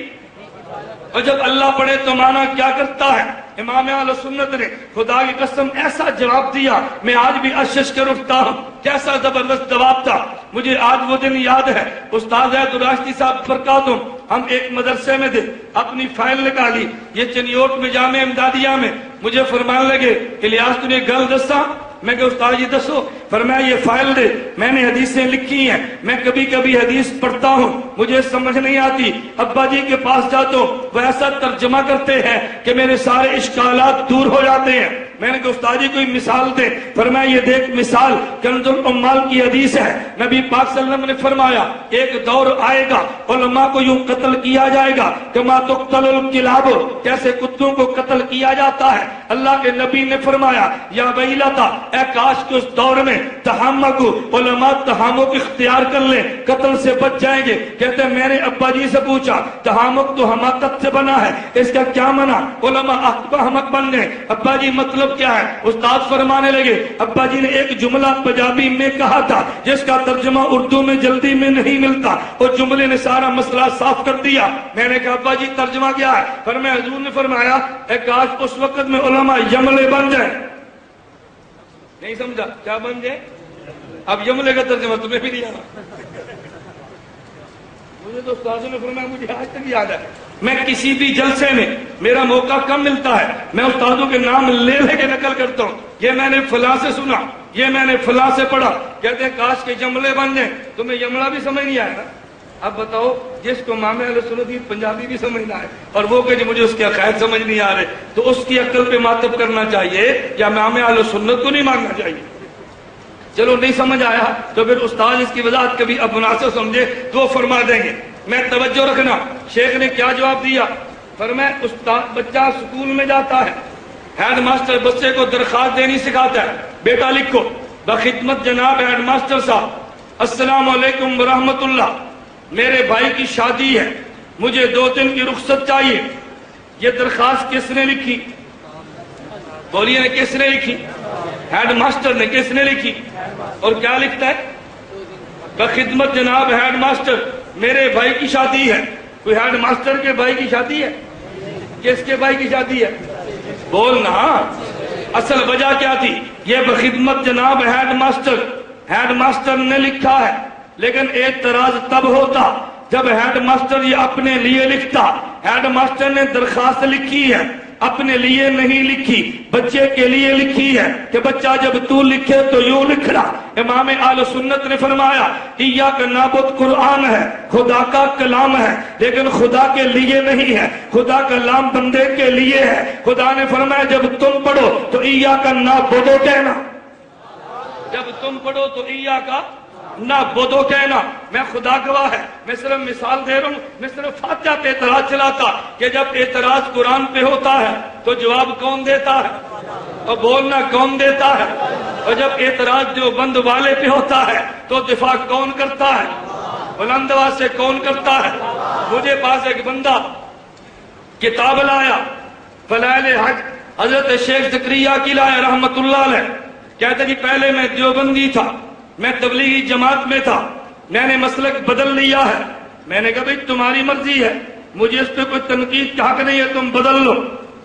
اور جب اللہ پڑھے تو معنی کیا کرتا ہے؟ امام اہل سنت نے خدا کی قسم ایسا جواب دیا میں آج بھی اشش کر اٹھتا ہوں، کیسا زبردست جواب تھا۔ مجھے آج وہ دن یاد ہے، استاد زید راشدی صاحب برکاتہم، ہم ایک مدرسے میں تھے، اپنی فائل نکالی، یہ چنیوٹ میں جامع امدادیہ میں، مجھے فرمان لگے الیاس تو نے گل دسا، میں کہ استاد جی دسو، فرمایا یہ فائل دے، میں نے حدیثیں لکھی ہیں، میں کبھی کبھی حدیث پڑھتا ہوں مجھے سمجھ نہیں آتی، ابا جی کے پاس جاتا ہوں وہ ایسا ترجمہ کرتے ہیں کہ میرے سارے اشکالات دور ہو جاتے ہیں۔ میں نے کہا استاد جی کوئی مثال دے، فرمایا یہ دیکھ مثال کنز العمال کی حدیث ہے، نبی پاک صلی اللہ علیہ وسلم نے فرمایا ایک دور آئے گا علماء کو یوں قتل کیا جائے گا کما تقتل الکلاب، جیسے کتوں کو قتل کیا جاتا ہے۔ اللہ کے نبی نے فرمایا یا ویلتا، اے کاش کے اس دور میں تحمق علماء تحمق اختیار کر لیں، قتل سے بچ جائیں گے۔ کہتے ہیں میں نے ابا جی سے پوچھا تحمق تو حماقت سے بنا ہے، اس کا کیا منع؟ علماء احمق بن گئے، ابا جی مطلب کیا ہے؟ استاد فرمانے لگے ابا جی نے ایک جملہ پنجابی میں کہا تھا جس کا ترجمہ اردو میں جلدی میں نہیں ملتا، اور جملے نے سارا مسئلہ صاف کر دیا۔ میں نے کہا ابا جی ترجمہ کیا ہے؟ فرمایا حضور نے فرمایا اے کاش اس وقت میں علماء یملے بن جائیں۔ نہیں سمجھا کیا بن جائے؟ اب یملے کا ترجمہ تمہیں بھی نہیں آنا، مجھے تو استاذوں نے فرمایا مجھے آج تک یاد ہے، میں کسی بھی جلسے میں میرا موقع کم ملتا ہے میں استادوں کے نام لے کے نقل کرتا ہوں، یہ میں نے فلاں سے سنا، یہ میں نے فلاں سے پڑھا، کہتے ہیں کاش کے جملے بن جائیں۔ تمہیں یملہ بھی سمجھ نہیں آیا نا؟ اب بتاؤ جس کو امام اہل سنت کی پنجابی بھی سمجھنا ہے اور وہ کہ مجھے اس کے عقائد سمجھ نہیں آ رہے، تو اس کی عقل پہ ماتب کرنا چاہیے یا امام اہل سنت کو نہیں ماننا چاہیے؟ چلو نہیں سمجھ آیا تو پھر استاد اس کی وضاحت کبھی اب مناسب سمجھے تو فرما دیں گے۔ میں توجہ رکھنا، شیخ نے کیا جواب دیا؟ فرمایا استاد بچہ سکول میں جاتا ہے، ہیڈ ماسٹر بچے کو درخواست دینی سکھاتا ہے، بیٹا لکھو بخدمت جناب ہیڈ ماسٹر صاحب السلام علیکم ورحمۃ اللہ، میرے بھائی کی شادی ہے، مجھے 2 دن کی رخصت چاہیے۔ یہ درخواست کس نے لکھی؟ بولیے نے کس نے لکھی؟ ہیڈ ماسٹر نے۔ کس نے لکھی؟ اور کیا لکھتا ہے؟ بخدمت جناب ہیڈ ماسٹر میرے بھائی کی شادی ہے۔ کوئی ہیڈ ماسٹر کے بھائی کی شادی ہے؟ کس کے بھائی کی شادی ہے؟ بولنا اصل وجہ کیا تھی؟ یہ بخدمت جناب ہیڈ ماسٹر نے لکھا ہے، لیکن اعتراض تب ہوتا جب ہیڈ ماسٹر یہ اپنے لیے لکھتا۔ ہیڈ ماسٹر نے درخواست لکھی ہے، اپنے لیے نہیں لکھی، بچے کے لیے لکھی ہے کہ بچہ جب تو لکھے تو یوں لکھنا۔ امام اہل سنت نے فرمایا ایاک نعبد قرآن ہے، خدا کا کلام ہے، لیکن خدا کے لیے نہیں ہے، خدا کا کلام بندے کے لیے ہے۔ خدا نے فرمایا جب تم پڑھو تو ایاک نعبد کہنا، جب تم پڑھو تو ایاک نعبد کہنا۔ میں خدا گواہ ہے، میں صرف مثال دے رہا ہوں، میں صرف فاتحہ پہ اعتراض چلاتا کہ جب اعتراض قرآن پہ ہوتا ہے تو جواب کون دیتا ہے، اور بولنا کون دیتا ہے، اور جب اعتراض دیوبند والے پہ ہوتا ہے تو دفاع کون کرتا ہے، بلند آواز سے کون کرتا ہے۔ مجھے پاس ایک بندہ کتاب لایا فضائل حج حضرت شیخ زکریا کی لایا رحمت اللہ علیہ، کہتے کہ پہلے میں دیوبندی تھا، میں تبلیغی جماعت میں تھا، میں نے مسلک بدل لیا ہے۔ میں نے کہا بھئی تمہاری مرضی ہے، مجھے اس پہ کوئی تنقید کا حق نہیں ہے، تم بدل لو،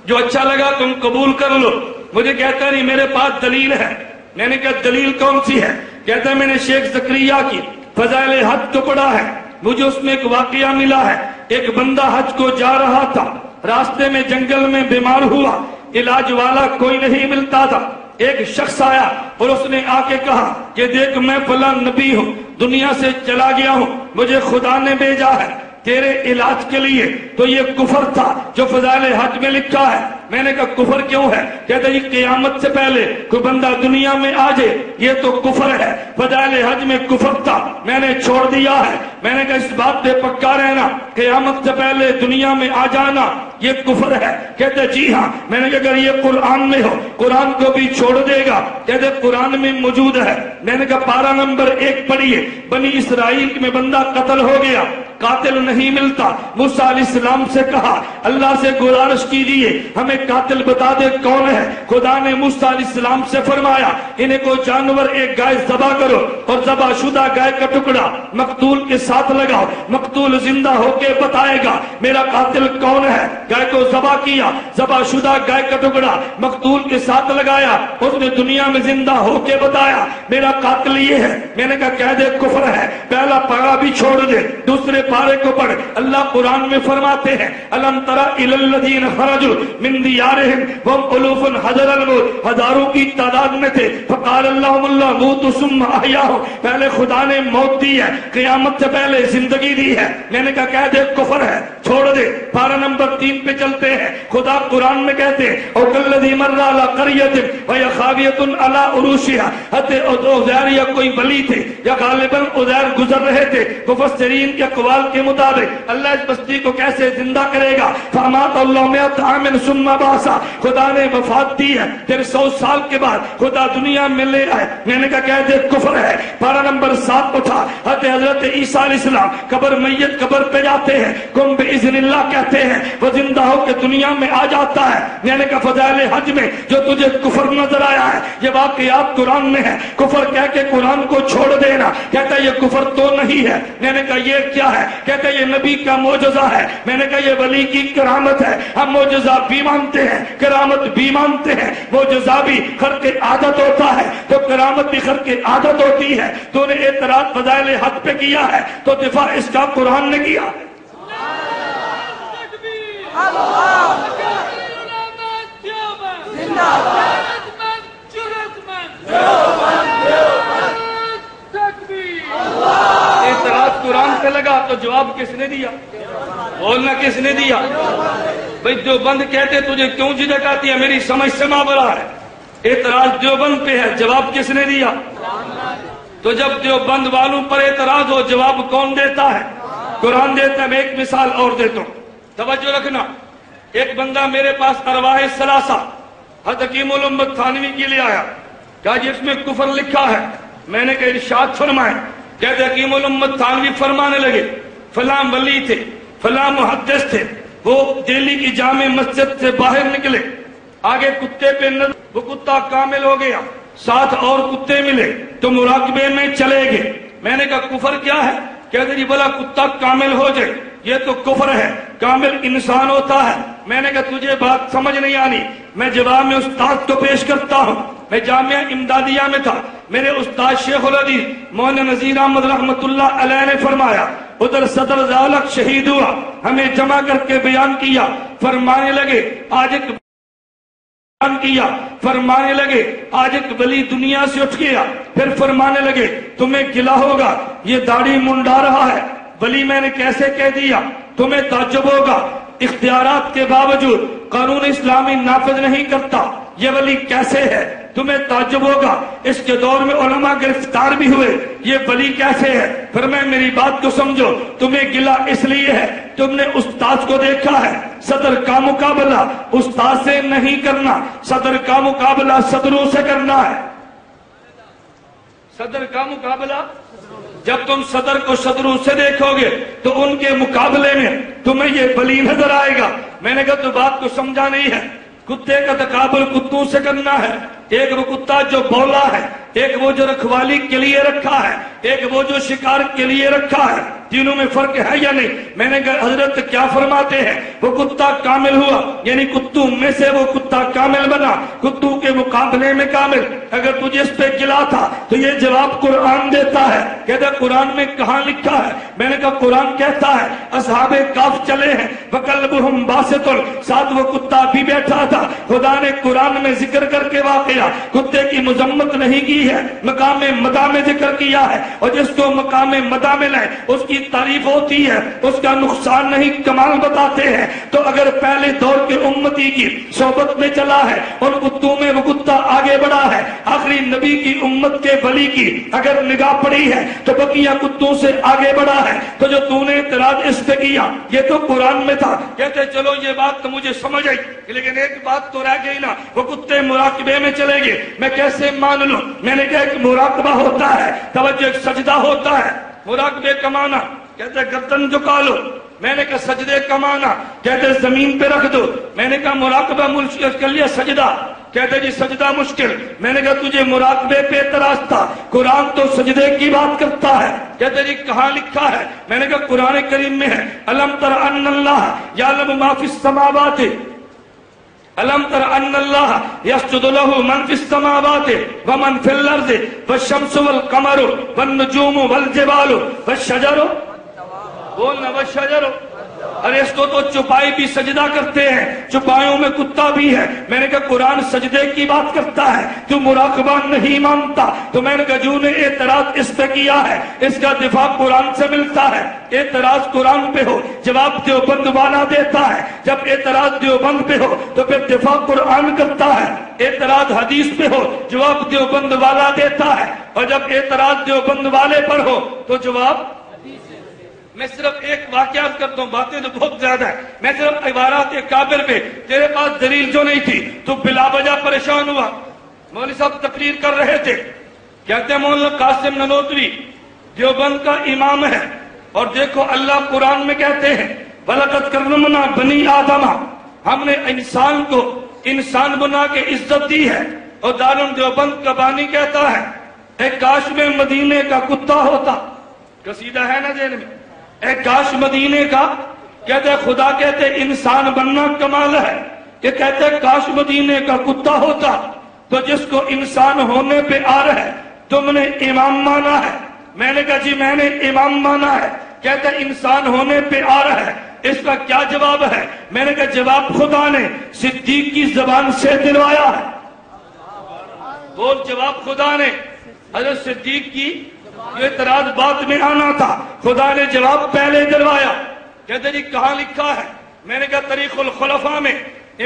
جو اچھا لگا تم قبول کر لو۔ مجھے کہتا نہیں میرے پاس دلیل ہے۔ میں نے کہا دلیل کون سی ہے؟ کہتا ہے میں نے شیخ زکریا کی فضائل حج تو پڑھا ہے، مجھے اس میں ایک واقعہ ملا ہے، ایک بندہ حج کو جا رہا تھا، راستے میں جنگل میں بیمار ہوا، علاج والا کوئی نہیں ملتا تھا، ایک شخص آیا اور اس نے آ کے کہا کہ دیکھ میں فلاں نبی ہوں، دنیا سے چلا گیا ہوں، مجھے خدا نے بھیجا ہے تیرے علاج کے لیے۔ تو یہ کفر تھا جو فضائل حج میں لکھا ہے۔ میں نے کہا کفر کیوں ہے؟ کہتے ہیں قیامت سے پہلے کوئی بندہ دنیا میں آ جائے یہ تو کفر ہے، فضائل حج میں کفر تھا، میں نے چھوڑ دیا ہے۔ میں نے کہا اس بات پہ پکا رہنا، قیامت سے پہلے دنیا میں آ جانا یہ کفر ہے؟ کہتے جی ہاں۔ میں نے کہا اگر یہ قرآن میں ہو قرآن کو بھی چھوڑ دے گا؟ کہتے قرآن میں موجود ہے۔ میں نے کہا پارہ نمبر 1 پڑھیے، بنی اسرائیل میں بندہ قتل ہو گیا، قاتل نہیں ملتا، موسیٰ علیہ السلام سے کہا اللہ سے گزارش کیجئے ہمیں قاتل بتا دے کون ہے۔ خدا نے موسیٰ علیہ السلام سے فرمایا انہیں کو جانور ایک گائے ذبح کرو اور ذبح شدہ گائے کا ٹکڑا مقتول کے ساتھ لگاؤ، مقتول زندہ ہو کے بتائے گا میرا قاتل کون ہے۔ گائے کو ذبح کیا، ذبح شدہ گائے کا ٹکڑا مقتول کے ساتھ لگایا، اس نے دنیا میں زندہ ہو کے بتایا میرا قاتل یہ ہے۔ میں نے کہا کہہ دے کفر ہے، پہلا پارہ بھی چھوڑ دے، دوسرے پارے کو پڑھ۔ اللہ قرآن میں فرماتے ہیں الم تری الی الذین خرجوا من دیارہم وهم الوف حذر الموت، ہزاروں کی تعداد میں تھے، فقال اللہم اللہ موتوا ثم احیاہم، پہلے خدا نے موت دی ہے، قیامت سے پہلے زندگی دی ہے۔ میں نے کہا کہہ دے کفر ہے، چھوڑ دے۔ پارہ نمبر 3 پہ چلتے ہیں، خدا قرآن میں کہتے ہیں او کالذی مر علی قریۃ وہی خاویۃ علی عروشها، عزیر یا کوئی ولی تھے یا غالباً عزیر گزر رہے تھے، مفسرین کے اقوال کے مطابق اللہ اس بستی کو کیسے زندہ کرے گا؟ فامات اللہ مئۃ عام ثم بعثہ، خدا نے وفات دی ہے، پھر 100 سال کے بعد خدا دنیا میں لے آئے۔ میں نے کہا کہہ دے کفر ہے۔ پارہ نمبر 7 اٹھا، حضرت عیسیٰ علیہ السلام قبر میت قبر پہ جاتے ہیں، کم باذن اللہ کہتے ہیں، وہ زندہ ہو کے دنیا میں آ جاتا ہے۔ میں نے کہا فضائل حج میں جو تجھے کفر نظر آیا ہے یہ واقعات قرآن میں ہے، کفر کہہ کے قرآن کو چھوڑ دینا، کہتا ہے یہ کفر تو نہیں ہے۔ میں نے کہا یہ کیا ہے؟ کہتا ہے یہ نبی کا معجزہ ہے۔ میں نے کہا یہ ولی کی کرامت ہے، ہم معجزہ بھی مانتے ہیں کرامت بھی مانتے ہیں، معجزہ بھی خرق عادت ہوتا ہے تو کرامت بھی خرق عادت ہوتی ہے۔ تو نے اعتراض فضائل حج پہ کیا ہے تو دفاع اس کا قرآن نے کیا ہے۔ اعتراض قرآن پہ لگا تو جواب کس نے دیا؟ بولنا کس نے دیا؟ بھئی دیوبند کہتے تجھے کیوں جھجک آتی ہے؟ میری سمجھ سے مابرا ہے، اعتراض دیوبند پہ ہے، جواب کس نے دیا؟ تو جب دیوبند والوں پر اعتراض ہو جواب کون دیتا ہے؟ قرآن دیتا ہے۔ میں ایک مثال اور دیتا ہوں، توجہ رکھنا۔ ایک بندہ میرے پاس ارواح ثلاثہ حضرت حکیم الامت تھانوی کے لیے آیا، کہا جس میں کفر لکھا ہے۔ میں نے کہا ارشاد فرمائیں۔ کہتے حکیم الامت تھانوی فرمانے لگے فلاں ولی تھے، فلاں محدث تھے، وہ دہلی کی جامع مسجد سے باہر نکلے، آگے کتے پہ نظر، وہ کتا کامل ہو گیا، ساتھ اور کتے ملے تو مراقبے میں چلے گئے۔ میں نے کہا کفر کیا ہے؟ کہتے جی بلا کتا کامل ہو جائے یہ تو کفر ہے، کامل انسان ہوتا ہے۔ میں نے کہا تجھے بات سمجھ نہیں آنی، میں جواب میں استاد کو پیش کرتا ہوں۔ میں جامعہ امدادیہ میں تھا، میرے استاد شیخ الحدیث مولانا نذیر احمد رحمت اللہ علیہ نے فرمایا، ادھر صدر ذالک شہید ہوا، ہمیں جمع کر کے بیان کیا، فرمانے لگے آج ایک کیا، فرمانے لگے آج ایک ولی دنیا سے اٹھ گیا، پھر فرمانے لگے تمہیں گلا ہوگا یہ داڑھی منڈا رہا ہے، ولی میں نے کیسے کہہ دیا، تمہیں تعجب ہوگا اختیارات کے باوجود قانون اسلامی نافذ نہیں کرتا، یہ ولی کیسے ہے، تمہیں تعجب ہوگا اس کے دور میں علماء گرفتار بھی ہوئے، یہ ولی کیسے ہے، پھر میں میری بات کو سمجھو، تمہیں گلا اس لیے ہے تم نے استاد کو دیکھا ہے، صدر کا مقابلہ استاد سے نہیں کرنا، صدر کا مقابلہ صدروں سے کرنا ہے، صدر کا مقابلہ جب تم صدر کو صدروں سے دیکھو گے تو ان کے مقابلے میں تمہیں یہ ولی نظر آئے گا۔ میں نے کہا تو بات کو سمجھا نہیں ہے، کتے کا تقابل کتوں سے کرنا ہے، ایک وہ کتا جو بولا ہے، ایک وہ جو رکھوالی کے لیے رکھا ہے، ایک وہ جو شکار کے لیے رکھا ہے، تینوں میں فرق ہے یا نہیں؟ میں نے کہا حضرت کیا فرماتے ہیں، وہ کتا کامل ہوا، یعنی کتوں میں سے وہ کتا کامل بنا، کتوں کے مقابلے میں کامل۔ اگر تجھے اس پہ گلا تھا تو یہ جواب قرآن دیتا ہے، کہتا ہے قرآن میں کہاں لکھا ہے؟ میں نے کہا قرآن کہتا ہے اصحاب کاف چلے ہیں وَقَلْبُهُمْ بَاسِطٌ، ساتھ وہ کتا بھی بیٹھا تھا، خدا نے قرآن میں ذکر کر کے واقعہ کتے کی مذمت نہیں کی ہے، مقام مدح میں ذکر کیا ہے، اور جس کو مقام مدح میں لائے اس کی تعریف ہوتی ہے، اس کا نقصان نہیں کمال بتاتے ہیں۔ تو اگر پہلے دور کے امتی کی صحبت میں چلا ہے اور کتوں میں وہ کتا آگے بڑھا ہے، آخری نبی کی امت کے ولی کی اگر نگاہ پڑی ہے تو بقیہ کتوں سے آگے بڑھا ہے، تو جو تو نے اعتراض اس پہ کیا یہ تو قرآن میں تھا، کہتے چلو یہ بات تو مجھے سمجھ آئی، لیکن ایک بات تو رہ گئی نا، وہ کتے مراقبے میں چلے گئے، میں کیسے مان لوں؟ میں نے کہا ایک مراقبہ ہوتا ہے، توجہ ایک سجدہ ہوتا ہے، مراقبے کا معنی کہتے گردن جھکا لو، میں نے کہا سجدے کا معنی کہتے زمین پہ رکھ دو، میں نے کہا مراقبہ مشکل کر لیا سجدہ، کہتے جی سجدہ مشکل، میں نے کہا تجھے مراقبے پہ اعتراض تھا، قرآن تو سجدے کی بات کرتا ہے، کہتے جی کہاں لکھا ہے؟ میں نے کہا قرآن کریم میں ہے، الم تر ان اللہ یعلم ما فی السماوات، الم تر ان اللہ یسجد له من فی السماوات ومن فی الارض والشمس والقمر والنجوم والجبال والشجر، بولنا والشجر، ارے اس کو تو چپائی بھی سجدہ کرتے ہیں، چپائیوں میں کتا بھی ہے، میں نے کہا قرآن سجدے کی بات کرتا ہے، تو مراقبہ نہیں مانتا، تو میں نے کہا جو نے اعتراض اس پہ کیا ہے اس کا دفاع قرآن سے ملتا ہے، اعتراض قرآن پہ ہو جواب دیوبند والا دیتا ہے، جب اعتراض دیوبند پہ ہو تو پھر دفاع قرآن کرتا ہے، اعتراض حدیث پہ ہو جواب دیوبند والا دیتا ہے، اور جب اعتراض دیوبند والے پر ہو تو جواب۔ میں صرف ایک واقعات کرتا ہوں، باتیں تو بہت زیادہ ہیں، میں صرف عبارات کابر پہ، تیرے پاس دلیل جو نہیں تھی تو بلا وجہ پریشان ہوا۔ مولوی صاحب تقریر کر رہے تھے، کہتے ہیں مولانا قاسم ننوتوی دیوبند کا امام ہے، اور دیکھو اللہ قرآن میں کہتے ہیں وَلَقَدْ كَرَّمْنَا بَنِي آدَمَ، ہم نے انسان کو انسان بنا کے عزت دی ہے، اور دارالعلوم دیوبند کا بانی کہتا ہے اے کاش میں مدینے کا کتا ہوتا، قصیدہ ہے نا ذہن میں، اے کاش مدینے کا، کہتے خدا کہتے انسان بننا کمال ہے، یہ کہتے کاش مدینے کا کتا ہوتا، تو جس کو انسان ہونے پہ آ رہا ہے تم نے امام مانا ہے، میں نے کہا جی میں نے امام مانا ہے، کہتے انسان ہونے پہ آ رہا ہے، اس کا کیا جواب ہے؟ میں نے کہا جواب خدا نے صدیق کی زبان سے دلوایا ہے، وہ جواب خدا نے حضرت صدیق کی یہ اعتراض بعد میں آنا تھا، خدا نے جواب پہلے دلوایا، کہتے جی کہاں لکھا ہے؟ میں نے کہا تاریخ الخلفاء میں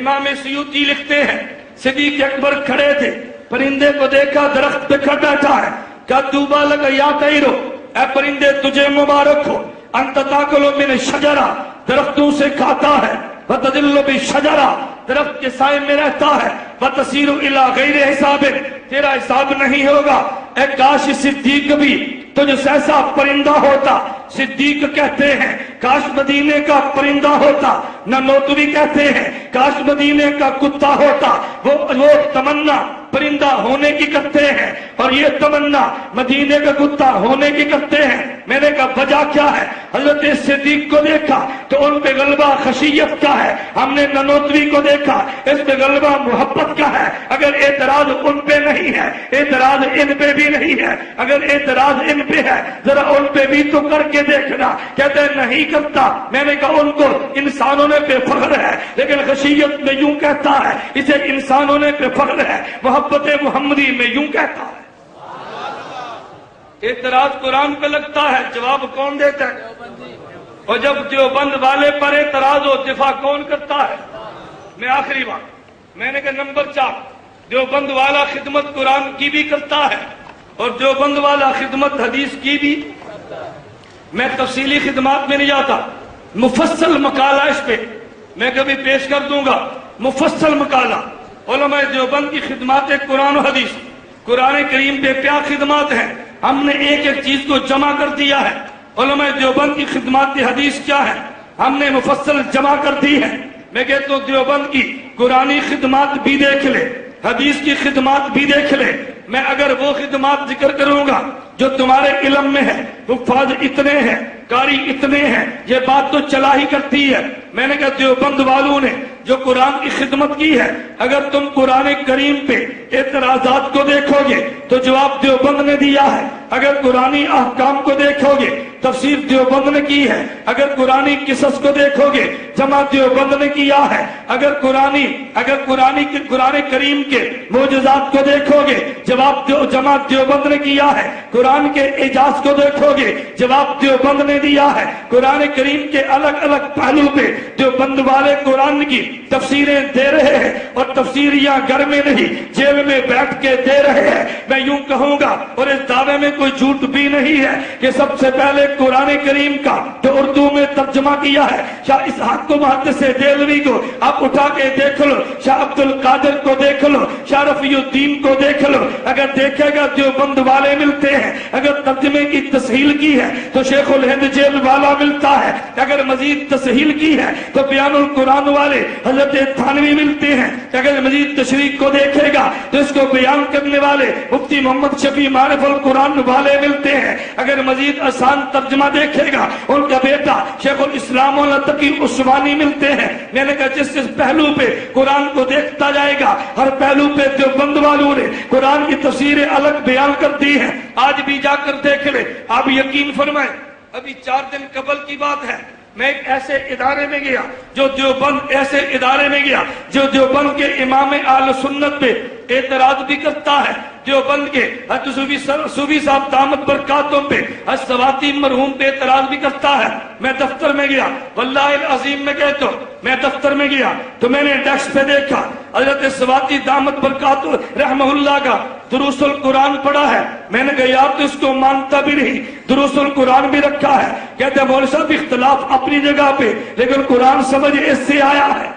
امام سیوطی لکھتے ہیں صدیق اکبر کھڑے تھے، پرندے کو دیکھا درخت پہ کھڑ بیٹھا ہے، کہا طوبیٰ لک یا طیرو، اے پرندے تجھے مبارک ہو، انت تاکل من الشجرہ، درختوں سے کھاتا ہے، وتدل بالشجرہ، درخت کے سائے میں رہتا ہے، وتصیر الی غیر حساب، تیرا حساب نہیں ہوگا، اے کاش صدیق بھی تجھ ایسا پرندہ ہوتا، صدیق کہتے ہیں کاش مدینے کا پرندہ ہوتا، ننوتوی کہتے ہیں کاش مدینے کا کتا ہوتا، وہ تمنا پرندہ ہونے کی کرتے ہیں اور یہ تمنا مدینے کا کتا ہونے کی کرتے ہیں۔ میں نے کہا وجہ کیا ہے؟ حضرت صدیق کو دیکھا تو ان پہ غلبہ خشیت کا ہے، ہم نے ننوتوی کو دیکھا اس پہ غلبہ محبت کا ہے۔ اگر اعتراض ان پہ نہیں ہے، اعتراض ان پہ بھی نہیں ہے، اگر اعتراض ان پہ ہے ذرا ان پہ بھی تو کر کے دیکھنا۔ کہتے ہیں نہیں کرتا، میں نے کہا ان کو انسانوں نے پہ فخر ہے، لیکن خشیت میں یوں کہتا ہے اسے انسانوں نے پہ فخر ہے، محبت محمدی میں یوں کہتا ہے۔ اعتراض قرآن پہ لگتا ہے، جواب کون دیتا ہے؟ اور جب دیوبند والے پر اعتراض ہو دفاع کون کرتا ہے؟ میں آخری بات میں نے کہا نمبر 4، دیوبند والا خدمت قرآن کی بھی کرتا ہے اور دیوبند والا خدمت حدیث کی بھی۔ میں تفصیلی خدمات میں نہیں جاتا، مفصل مقالہ اس پہ میں کبھی پیش کر دوں گا، مفصل مقالہ علماء دیوبند کی خدمات قرآن و حدیث، قرآن کریم پہ کیا خدمات ہیں، ہم نے ایک ایک چیز کو جمع کر دیا ہے۔ علماء دیوبند کی خدمات حدیث کیا ہے ہم نے مفصل جمع کر دی ہے۔ میں کہتا ہوں دیوبند کی قرآنی خدمات بھی دیکھ لے، حدیث کی خدمات بھی دیکھ لے۔ میں اگر وہ خدمات ذکر کروں گا جو تمہارے علم میں ہے، حفاظ اتنے ہیں، قاری اتنے ہیں، یہ بات تو چلا ہی کرتی ہے۔ میں نے کہا دیوبند والوں نے جو قرآن کی خدمت کی ہے، اگر تم قرآن کریم پہ اعتراضات کو دیکھو گے تو جواب دیوبند نے دیا ہے۔ اگر قرآنی احکام کو دیکھو گے تفسیر دیوبند نے کی ہے۔ اگر قرآنی قصص کو دیکھو گے جمع دیوبند نے کیا ہے۔ اگر قرآن کریم کے معجزات کو دیکھو گے جواب جماعت دیوبند نے کیا ہے۔ قرآن کے اعجاز کو دیکھو گے جواب دیوبند نے دیا ہے۔ قرآن کریم کے الگ الگ پہلو پہ دیوبند والے قرآن کی تفسیریں دے رہے ہیں، اور تفسیریاں گھر میں نہیں جیل میں بیٹھ کے دے رہے ہیں۔ میں یوں کہوں گا اور اس دعوے میں کوئی جھوٹ بھی نہیں ہے کہ سب سے پہلے قرآن کریم کا جو اردو میں ترجمہ کیا ہے شاہ اسحاق کو، محدث دہلوی کو آپ اٹھا کے دیکھ لو، شاہ عبد القادر کو دیکھ لو، شاہ رفیع الدین کو دیکھ لو، اگر دیکھے گا دیوبند والے ملتے ہیں۔ اگر ترجمے کی تسہیل کی ہے تو شیخ الہند جیل والا ملتا ہے، اگر مزید تسہیل کی ہے تو بیان القرآن والے حضرت تھانوی ملتے ہیں، اگر مزید تشریح کو دیکھے گا تو اس کو بیان کرنے والے مفتی محمد شفیع معرف القرآن والے ملتے ہیں، اگر مزید آسان ترجمہ دیکھے گا ان کا بیٹا شیخ الاسلام تقی عثمانی ملتے ہیں۔ میں نے کہا جس پہلو پہ قرآن کو دیکھتا جائے گا ہر پہلو پہ دیوبند والوں نے قرآن کی تفسیریں الگ بیان کر دی ہیں۔ آج بھی جا کر دیکھ لے، آپ یقین فرمائیں، ابھی 4 دن قبل کی بات ہے، میں ایک ایسے ادارے میں گیا جو دیوبند کے امام اہل سنت پہ اعتراض بھی کرتا ہے، دیوبند کے صوفی صاحب دامت برکاتہم پہ سواتی مرحوم پہ اعتراض بھی کرتا ہے۔ میں دفتر میں گیا، واللہ العظیم میں کہتا ہوں، میں دفتر میں گیا تو میں نے ڈیسک پہ دیکھا حضرت سواتی دامت برکاتہ رحمہ اللہ کا دروس القرآن پڑھا ہے۔ میں نے کہا یار تو اس کو مانتا بھی نہیں، دروس القرآن بھی رکھا ہے۔ کہتے ہیں مولوی صاحب اختلاف اپنی جگہ پہ، لیکن قرآن سمجھ اس سے آیا ہے۔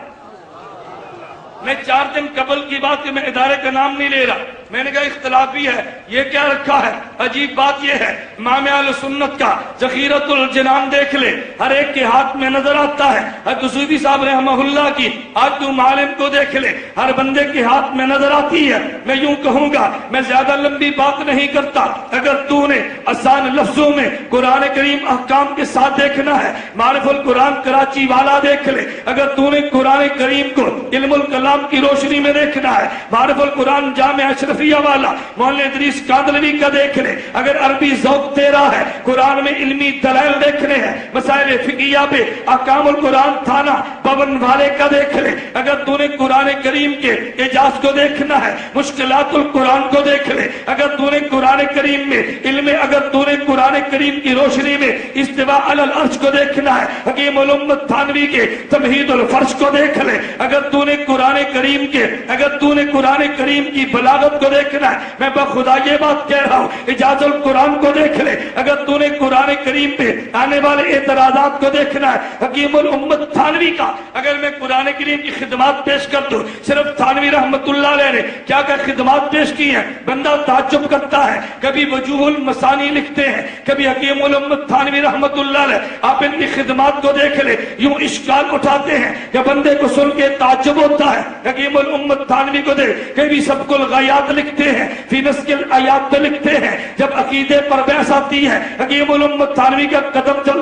میں 4 دن قبل کی بات کہ میں ادارے کا نام نہیں لے رہا، میں نے کہا اختلاف بھی ہے، یہ کیا رکھا ہے؟ عجیب بات یہ ہے امام اہل سنت کا ذخیرۃ الجنان دیکھ لے، ہر ایک کے ہاتھ میں نظر آتا ہے۔ حضرت صوفی صاحب رحمہ اللہ کی آج تو معالم کو دیکھ لے، ہر بندے کے ہاتھ میں نظر آتی ہے۔ میں یوں کہوں گا، میں زیادہ لمبی بات نہیں کرتا، اگر تو نے آسان لفظوں میں قرآن کریم احکام کے ساتھ دیکھنا ہے معرف القرآن کراچی والا دیکھ لے، اگر تو نے قرآن کریم کو علم الکلام کی روشنی میں دیکھنا ہے معرف القرآن جامع اشرفیہ والا مولانا ادریس کاندلوی کا دیکھ لے، اگر عربی ذوق تیرا ہے قرآن میں علمی دلائل دیکھنے ہیں مسائل فقہیہ پہ احکام القرآن تھانہ پون والے کا دیکھ لے، اگر تو نے قرآن کریم کے اعجاز کو دیکھنا ہے مشکلات القرآن کو دیکھ لے، اگر تو نے قرآن کریم میں علم، اگر تو نے قرآن کریم کی روشنی میں استواء علی العرش کو دیکھنا ہے حکیم الامت تھانوی کے تمہید الفرش کو دیکھ لے، اگر تو نے قرآن کریم کے، اگر تو نے قرآن کریم کی بلاغت کو دیکھنا ہے، میں بخدا یہ بات کہہ رہا ہوں اجاز القرآن کو دیکھ لے، اگر تو نے قرآن کریم پہ آنے والے اعتراضات کو دیکھنا ہے حکیم الامت تھانوی کا اگر میں قرآن کریم کی خدمات پیش کر دوں، صرف تھانوی رحمت اللہ علیہ نے کیا کیا خدمات پیش کی ہیں، بندہ تعجب کرتا ہے۔ کبھی وجوہ المسانی لکھتے ہیں، کبھی حکیم الامت تھانوی رحمت اللہ علیہ، آپ ان کی خدمات کو دیکھ لیں، یوں اشکال اٹھاتے ہیں کہ بندے کو سن کے تعجب ہوتا ہے۔ حکیم الامت تھانوی کو دیکھ، کبھی سبق الغایات لکھتے ہیں، فی نسق الآیات پہ لکھتے ہیں۔ جب عقیدے پر بحث آتی ہے، حکیم الامت تھانوی کا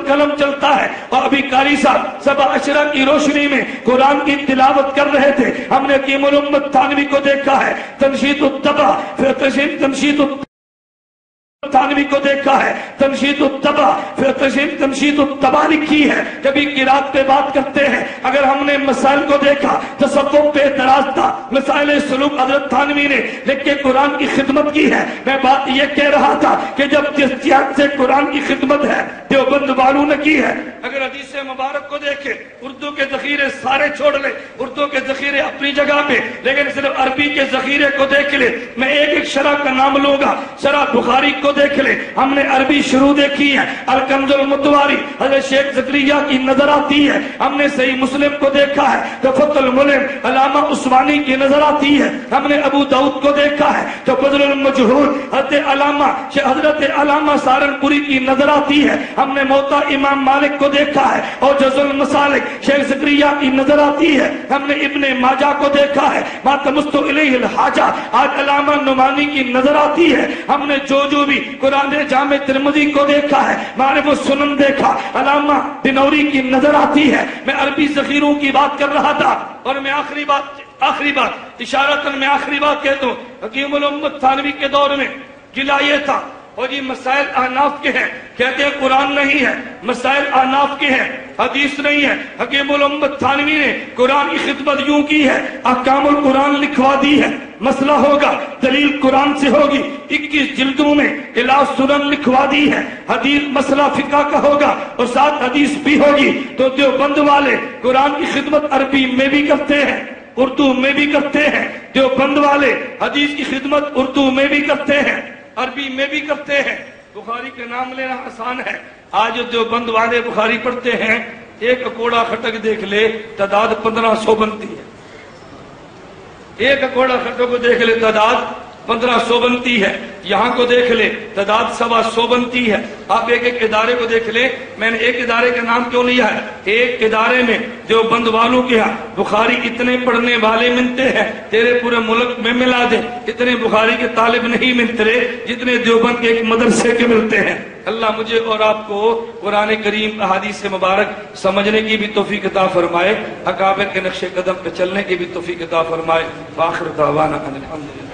قلم چلتا ہے۔ اور ابھی قاری صاحب سبع عشرہ کی روشنی میں قرآن کی تلاوت کر رہے تھے، ہم نے حکیم الامت تھانوی کو دیکھا ہے، تنشید الطبع، پھر تنشید تھانوی کو دیکھا ہے، تنشید الطبع، پھر تنشید الطبع لکھی ہے۔ کبھی قرات پہ بات کرتے ہیں۔ اگر ہم نے مسائل کو دیکھا، تصوف پہ اعتراض تھا، مسائل سلوک حضرت تھانوی نے لکھ کے قرآن کی خدمت کی ہے۔ میں بات یہ کہہ رہا تھا کہ جب جس جہت سے قرآن کی خدمت ہے دیوبند والوں نے کی ہے۔ اگر حدیث مبارک کو دیکھے، اردو کے ذخیرے سارے چھوڑ لے، اردو کے ذخیرے اپنی جگہ پہ، لیکن صرف عربی کے ذخیرے کو دیکھ لے۔ میں ایک ایک شرح کا نام لوں گا۔ شرح بخاری کو دیکھ لے، ہم نے عربی شروع دیکھی ہے، الکنز المتواری حضرت شیخ زکریہ کی نظر آتی ہے۔ ہم نے صحیح مسلم کو دیکھا ہے تو فتح الملم علامہ عثمانی کی نظر آتی ہے۔ ہم نے ابو داؤد کو دیکھا ہے تو بدر المجہول حضرت علامہ سہارنپوری کی نظر آتی ہے۔ ہم نے موطا امام مالک کو دیکھا ہے اور جز المسالک شیخ زکریہ کی نظر آتی ہے۔ ہم نے ابن ماجہ کو دیکھا ہے، ما تمست الیہ الحاجہ آج علامہ نعمانی کی نظر آتی ہے۔ ہم نے جو بھی قرآن جامع ترمذی کو دیکھا ہے، معرف السنن دیکھا، علامہ بنوری کی نظر آتی ہے۔ میں عربی ذخیروں کی بات کر رہا تھا، اور میں آخری بات اشارتاً میں آخری بات کہتا ہوں۔ حکیم الامت تھانوی کے دور میں گلہ یہ تھا، اور یہ مسائل احناف کے ہیں، کہتے ہیں قرآن نہیں ہے، مسائل احناف کے ہیں، حدیث نہیں ہے۔ حکیم الامت تھانوی نے قرآن کی خدمت یوں کی ہے، احکام القرآن لکھوا دی ہے، مسئلہ ہوگا دلیل قرآن سے ہوگی، 21 جلدوں میں الہ سنن لکھوا دی ہے، حدیث مسئلہ فقہ کا ہوگا اور ساتھ حدیث بھی ہوگی۔ تو دیوبند والے قرآن کی خدمت عربی میں بھی کرتے ہیں، اردو میں بھی کرتے ہیں۔ دیوبند والے حدیث کی خدمت اردو میں بھی کرتے ہیں، عربی میں بھی کرتے ہیں۔ بخاری کا نام لینا آسان ہے، آج دیوبند والے بخاری پڑھتے ہیں، ایک اکوڑا خٹک دیکھ لے تعداد 1500 بنتی ہے، ایک اکوڑا خٹک کو دیکھ لے تعداد 1500 بنتی ہے، یہاں کو دیکھ لے تعداد 125 بنتی ہے۔ آپ ایک ایک ادارے کو دیکھ لیں، میں نے ایک ادارے کا نام کیوں لیا ہے، ایک ادارے میں دیوبند والوں کے ہاں بخاری اتنے پڑھنے والے ملتے ہیں، تیرے پورے ملک میں ملا دے اتنے بخاری کے طالب نہیں ملتے جتنے دیوبند کے ایک مدرسے کے ملتے ہیں۔ اللہ مجھے اور آپ کو قرآن کریم احادیث مبارک سمجھنے کی بھی توفیق عطا فرمائے، اکابر کے نقش قدم پہ چلنے کی بھی توفیق عطا فرمائے۔ آخر دعوانا الحمدللہ۔